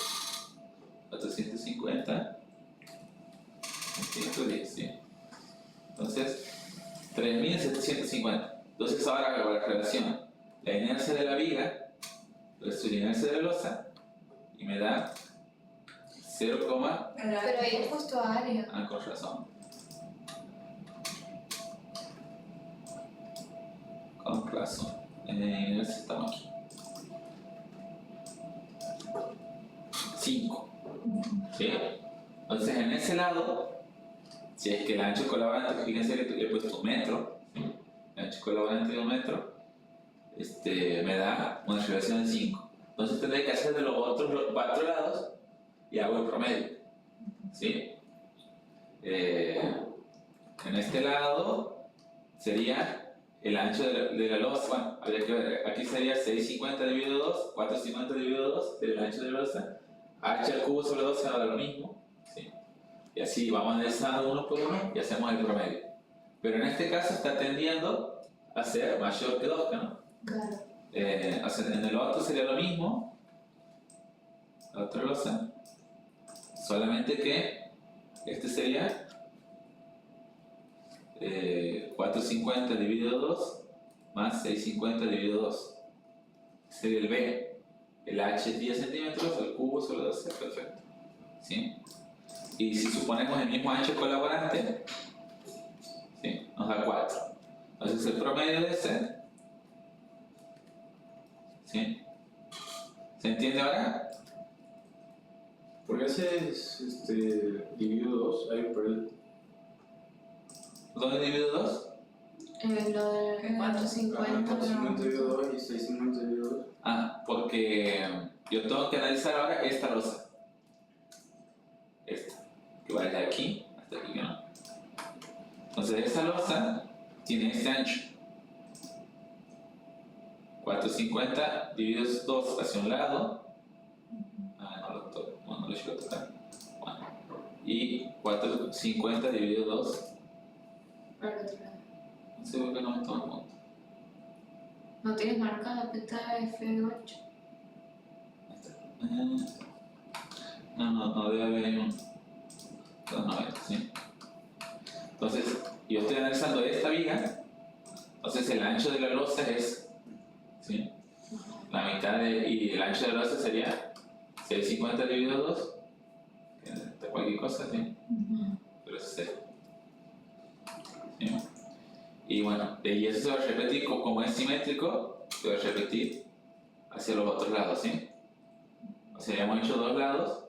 A: 450 centímetros 10, ¿sí? Entonces, 3750. Entonces ahora hago la relación. La inercia de la viga versus la inercia de la losa y me da 0,
E: Pero ahí es justo área.
A: con razón. Con razón. Inercia estamos aquí. 5. ¿Sí? Entonces en ese lado, si es que el ancho colaborante, fíjense que le he puesto 1 metro, ¿sí? El ancho colaborante de 1 metro, me da una relación de 5. Entonces tendré que hacer de los otros 4 lados y hago el promedio, ¿sí? En este lado sería el ancho de la losa, bueno, habría que ver, aquí sería 650 dividido 2, 450 dividido 2, del ancho de la losa, h al cubo sobre 2 se va a dar lo mismo, ¿sí? Y así vamos analizando uno por uno y hacemos el promedio. Pero en este caso está tendiendo a ser mayor que 2, ¿no?
E: Claro.
A: En el otro sería lo mismo, la otra losa, solamente que este sería 450 dividido 2 más 650 dividido 2. Sería el B. El H es 10 centímetros, el cubo sobre 12, perfecto. ¿Sí? Y si suponemos el mismo ancho colaborante, ¿sí? Nos da 4. Entonces el promedio debe ser, ¿sí? ¿Se entiende ahora?
C: ¿Por qué haces dividido 2? Ahí por el...
A: ¿Dónde divido 2?
E: Lo de 450.
C: 450 dividido 2 y 650 dividido 2.
A: Ah, porque yo tengo que analizar ahora esta losa. Esta, que va desde aquí hasta aquí, ¿no? Entonces esta losa tiene este ancho. 450 dividido 2 hacia un lado. No lo llego a tocar. Bueno. Y 450 dividido 2.
E: Para el otro lado.
A: No sé por qué no me toma cuenta.
E: ¿No tienes marcada peta F8?
A: No debe haber ahí un 290, ¿sí? Entonces, yo estoy analizando esta viga, entonces el ancho de la losa es, ¿sí? La mitad y el ancho de la losa sería 650 dividido 2, que es cualquier cosa, ¿sí? Pero es 0. ¿Sí? Y bueno, y eso se va a repetir, como es simétrico, se va a repetir hacia los otros lados, ¿sí? O sea, ya hemos hecho 2 lados,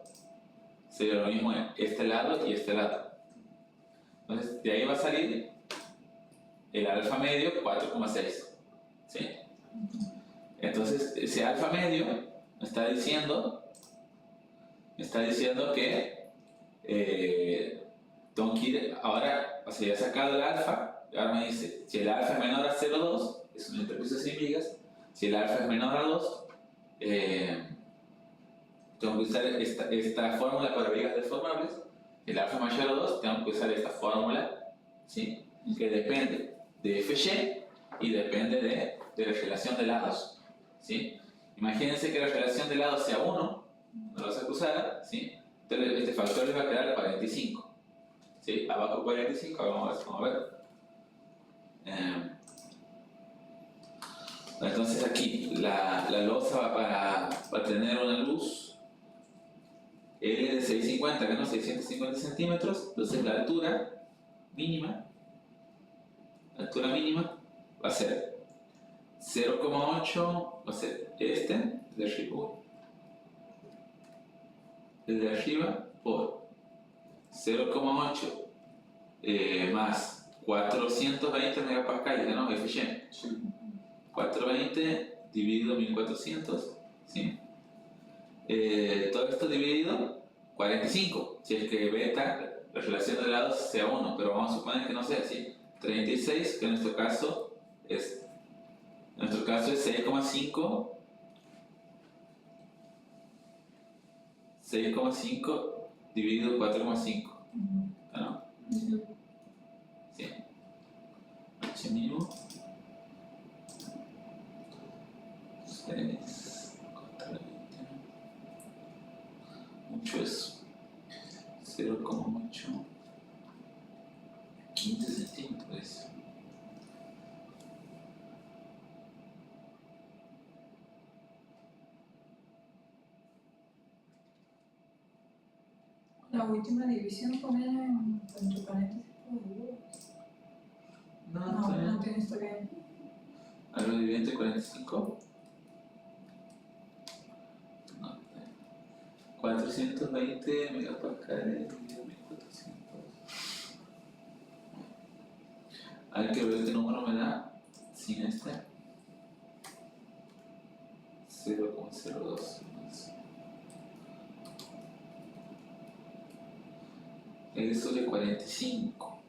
A: sería lo mismo este lado y este lado. Entonces, de ahí va a salir el alfa medio 4,6, ¿sí? Entonces, ese alfa medio me está diciendo que tengo que ir ahora, o sea, ya he sacado el alfa, y ahora me dice, si el alfa es menor a 0,2, es una interpiso sin vigas, si el alfa es menor a 2, tengo que usar esta fórmula para vigas deformables. Si el alfa es mayor a 2, tengo que usar esta fórmula, ¿sí? Que depende de FY y depende de la relación de lados, ¿sí? Imagínense que la relación de lado sea 1, una losa cruzada, ¿sí? Entonces este factor les va a quedar 45. ¿Sí? Abajo 45, vamos a ver. Entonces aquí la losa va a tener una luz L de 650, que no 650 centímetros, entonces la altura mínima va a ser 0,8, va a ser el de arriba por 0,8 más 420 megapascales, ¿no? Eficiente. 420 dividido 1400, ¿sí? Todo esto dividido 45, si es que beta, la relación de lados sea 1, pero vamos a suponer que no sea así. 36, que en nuestro caso es 6,5 dividido 4,5, ¿no? Sí. H mínimo 6 contra 20. Mucho eso. 0,8 15 centímetros.
D: La última división poner entre paréntesis. No tiene esto bien.
A: Algo dividido entre 45. No. 420 megapascales dividido 1400. Hay que ver qué número me da sin este. 0,02. Eso de 45.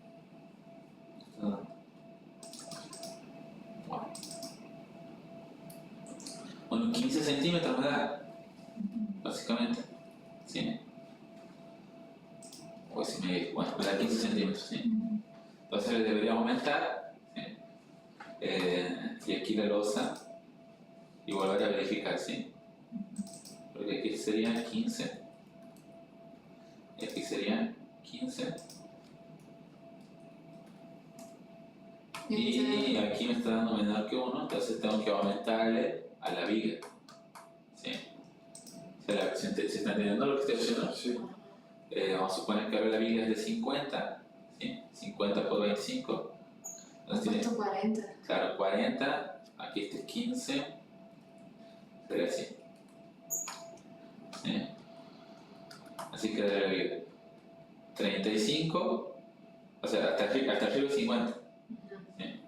A: Bueno, 15 centímetros me da, básicamente. ¿Sí? Pues me da 15 centímetros, ¿sí? Entonces le debería aumentar, ¿sí? Y aquí la losa y volver a verificar, ¿sí? Porque aquí serían 15 y aquí serían 15 y aquí me está dando menor que 1, entonces tengo que aumentarle a la viga, ¿sí? ¿Se está entendiendo lo que estoy haciendo?
C: Sí.
A: Vamos a suponer que ahora la viga es de 50, ¿sí? 50 por 25, entonces tiene,
E: 40.
A: claro, 40, aquí este es 15, sería así, ¿sí? Así que la viga 35, o sea, hasta arriba es 50, ¿sí?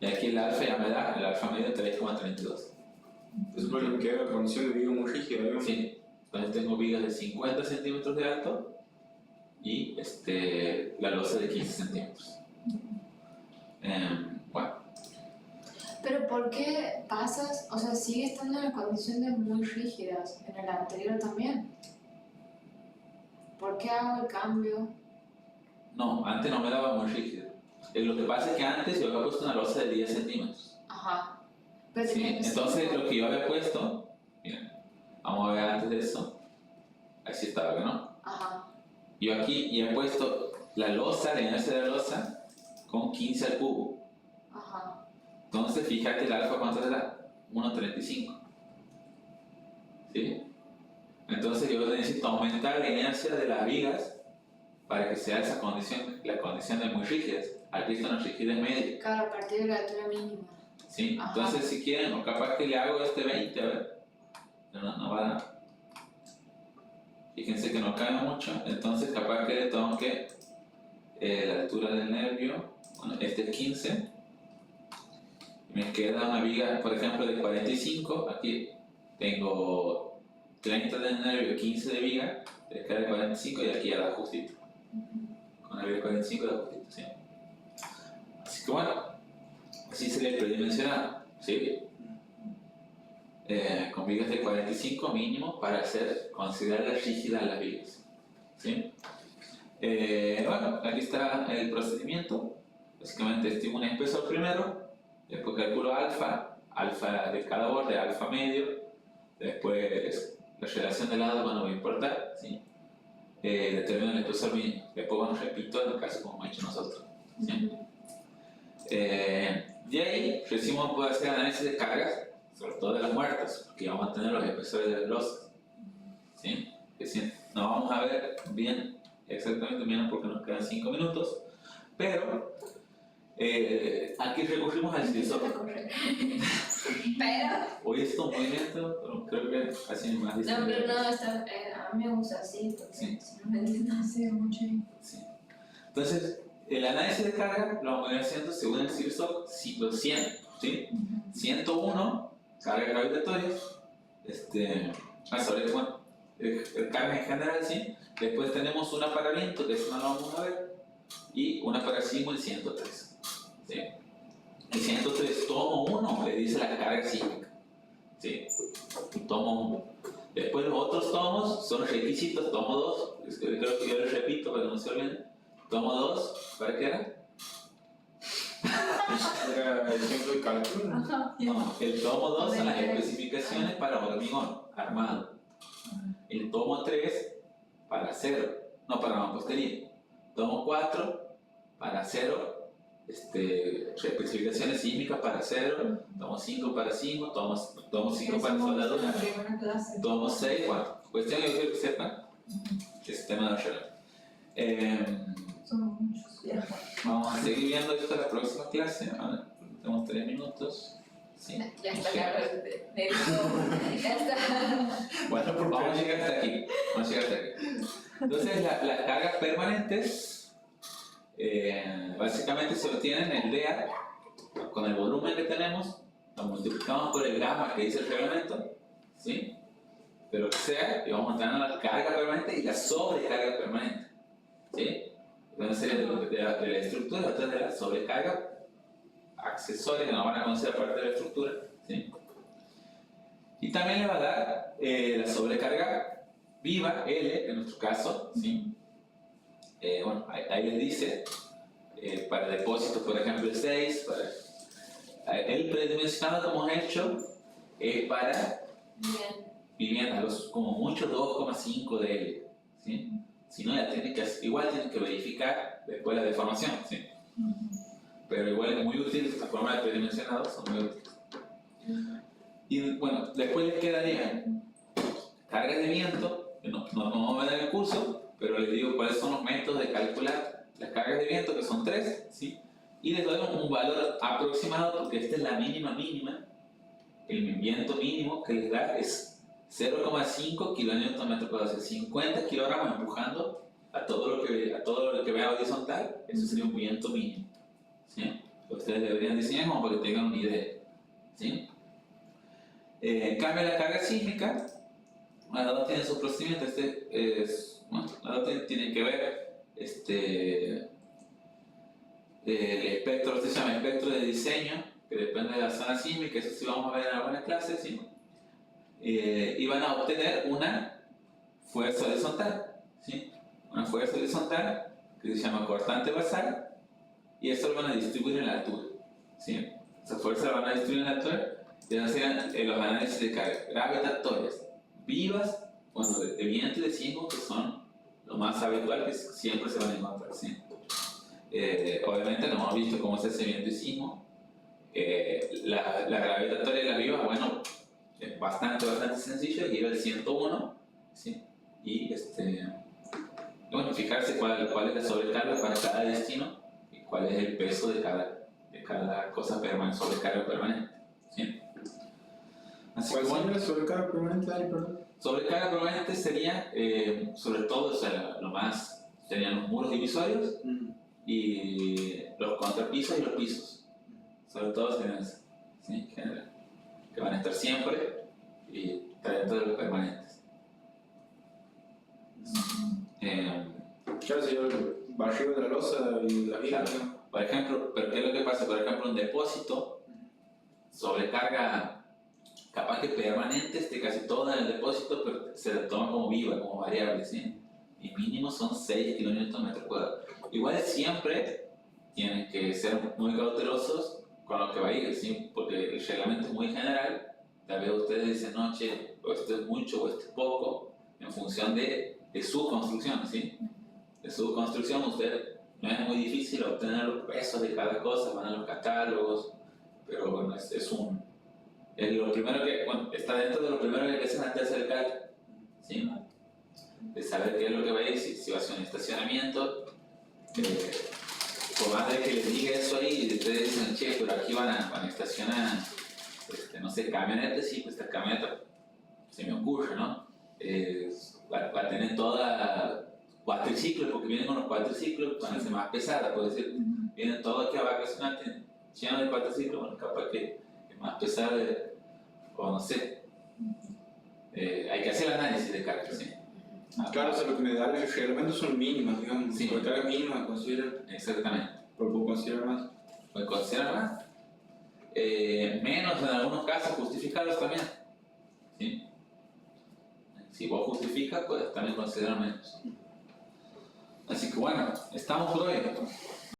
A: Y aquí el alfa ya me da, el alfa medio 3,32.
C: Es bueno que la condición de viga muy rígida, ¿no?
A: Sí, entonces tengo vigas de 50 centímetros de alto y la losa de 15 centímetros. Bueno,
E: Pero ¿por qué pasas, o sea, sigue estando en las condiciones muy rígidas en el anterior también? ¿Por qué hago el cambio?
A: no, antes no me daba muy rígido. Lo que pasa es que antes yo había puesto una losa de 10 centímetros.
E: Ajá. Pero
A: Sí,
E: tenía que ser-
A: entonces lo que yo había puesto, miren, vamos a ver antes de eso, así estaba, ¿no?
E: Ajá.
A: Yo aquí ya he puesto la losa, la inercia de la losa, con 15 al cubo.
E: Ajá.
A: Entonces, fíjate el alfa cuánto era, 1,35. ¿Sí? Entonces yo necesito aumentar la inercia de las vigas para que sea esa condición, la condición de muy rígidas. Aquí está una rigidez media.
E: Claro, a partir de la altura mínima.
A: ¿Sí?
E: Ajá.
A: Entonces si quieren, o capaz que le hago 20, a ver. No va a dar. Fíjense que no cae mucho, entonces capaz que le tengo que la altura del nervio, bueno, este es 15. Me queda una viga, por ejemplo, de 45, aquí tengo 30 de nervio, 15 de viga, le queda de 45 y aquí ya da justito. Con la viga de 45 da justito, ¿sí? Así que bueno, así sería el predimensionado, ¿sí? Con vigas de 45 mínimo para considerar rígidas las vigas, ¿sí? Bueno, aquí está el procedimiento. Básicamente estimo un espesor primero, después calculo alfa de cada borde, alfa medio, Después, la relación de lado cuando va a importar, ¿sí? Determina el espesor mínimo. Después, bueno, repito, en el caso como hemos hecho nosotros, ¿sí? De ahí, recién puede hacer análisis de cargas, sobre todo de las muertas, porque vamos a tener los espesores de las losas, ¿sí? Que sí, no vamos a ver bien, exactamente bien, porque nos quedan 5 minutos, pero aquí recurrimos al CISO.
E: Pero.
A: Hoy es un movimiento, pero creo que así más
E: No,
A: distendido.
E: pero no, a mí me gusta así, porque
A: Sí.
E: si no me entiendo.
D: Hace mucho.
A: Sí. Entonces, el análisis de carga lo vamos a ir haciendo según el CIRSOC ciclo 100, ¿sí? 101, cargas gravitatorias, sobre, bueno, cargas en general, ¿sí? Después tenemos una para viento, que eso no lo vamos a ver, y una para sismo, el 103, ¿sí? El 103, tomo 1, le dice la carga sísmica, ¿sí? Tomo 1. Después los otros tomos son requisitos, tomo 2, creo que yo les repito para que no se olviden. Tomo 2, ¿para qué era?
C: Era el ejemplo de cálculo.
D: Ajá.
A: No, el tomo 2 son las especificaciones para hormigón armado. El tomo 3 para acero, no para mampostería. Tomo 4 para acero, especificaciones sísmicas para acero. Tomo 5 para sismo, tomo 5 para soldadura.
D: La primera clase.
A: Tomo 6, bueno, cuestión que yo quiero que sepan el sistema de Archela.
D: Son muchos. Ya.
A: Vamos a seguir viendo esto en la próxima clase. Ahora tenemos 3 minutos. Sí.
E: Ya está, claro, ya está.
A: Bueno, vamos a llegar hasta aquí. Entonces, las cargas permanentes básicamente se obtienen en el DEA con el volumen que tenemos, lo multiplicamos por el gamma que dice el reglamento, ¿sí? Pero que sea, y vamos a tener la carga permanente y la sobrecarga permanente, ¿sí? Una serie de la estructura, otra de la sobrecarga accesorios que no van a considerar parte de la estructura, ¿sí? Y también le va a dar la sobrecarga viva, L en nuestro caso, ¿sí? Bueno, ahí les dice, para depósitos, por ejemplo, el 6, el predimensionado como he hecho es para
E: Bien.
A: viviendas, como mucho 2,5 de L, ¿sí? Si no, igual tienen que verificar después la deformación, ¿sí? Pero igual es muy útil, esta forma de predimensionado son muy útiles. Y bueno, después les quedarían cargas de viento, que no vamos a ver en el curso, pero les digo cuáles son los métodos de calcular las cargas de viento, que son 3, ¿sí? Y les doy un valor aproximado, porque esta es la mínima, el viento mínimo que les da es 0,5 kN/m², o sea, 50 kilogramos empujando a todo lo que vea horizontal, eso sería un viento mínimo, ¿sí? Ustedes deberían diseñar como para que tengan una idea, ¿sí? En cambio, la carga sísmica, las dos tienen su procedimiento, las dos tienen que ver, el espectro, se llama espectro de diseño, que depende de la zona sísmica, eso sí vamos a ver en algunas clases, ¿sí? Y van a obtener una fuerza horizontal, ¿sí? Una fuerza horizontal que se llama cortante basal, y eso lo van a distribuir en la altura, ¿sí? Esa fuerza la van a distribuir en la altura, y van a hacer los análisis de cargas gravitatorias vivas, bueno, de viento y de sismo, que son lo más habitual que siempre se van a encontrar, ¿sí? Obviamente no hemos visto cómo se hace viento y sismo. La gravitatoria y la viva, bueno, es bastante sencillo, lleva el 101, ¿sí? Y bueno, fijarse cuál es la sobrecarga para cada destino y cuál es el peso de cada cosa permanente, sobrecarga permanente, ¿sí? Así
C: ¿Cuál
A: que bueno,
C: sería la sobrecarga permanente ahí, perdón?
A: sobrecarga permanente sería, sobre todo, o sea, lo más, serían los muros divisorios y los contrapisos y los pisos, sobre todo serían esos, ¿sí? En general, que van a estar siempre y estar dentro de los permanentes.
C: Claro, sería el barrio de la losa y la vida.
A: Claro. Por ejemplo, ¿pero qué es lo que pasa? Por ejemplo, un depósito sobrecarga capaz que permanente casi todo en el depósito, pero se la toma como viva, como variable, ¿sí? Y mínimo son 6 kN/m². Igual siempre tienen que ser muy cautelosos con lo que va a ir, ¿sí? Porque el reglamento es muy general. Tal vez ustedes dicen, no, che, o esto es mucho o esto es poco, en función de su construcción, ¿sí? De su construcción, usted no es muy difícil obtener los pesos de cada cosa, van a los catálogos, pero bueno, es lo primero que, bueno, está dentro de lo primero que hay que hacer antes de hacer el cálculo, ¿sí? De saber qué es lo que va a ir, si va a ser un estacionamiento, por más de que les diga eso ahí, y ustedes dicen, che, pero aquí van a estacionar, no sé, camionetas, sí, pues esta camioneta, se me ocurre, ¿no? Va a tener toda cuatriciclos, porque vienen con los cuatriciclos, van a ser más pesadas, puede ser, vienen todos aquí a vacacionar, llenos de cuatriciclos, bueno, capaz que es más pesada, o no sé, hay que hacer el análisis de carga, ¿sí?
C: Claro, o sea, lo que me da el reglamento son mínimas, digamos,
A: Sí.
C: por cargas mínimas consideran,
A: Exactamente.
C: pero puedo considerar más.
A: Puede considerar más. Menos en algunos casos, justificarlos también. ¿Sí? Si vos justificas, puedes también considerar menos. Así que bueno, estamos por hoy.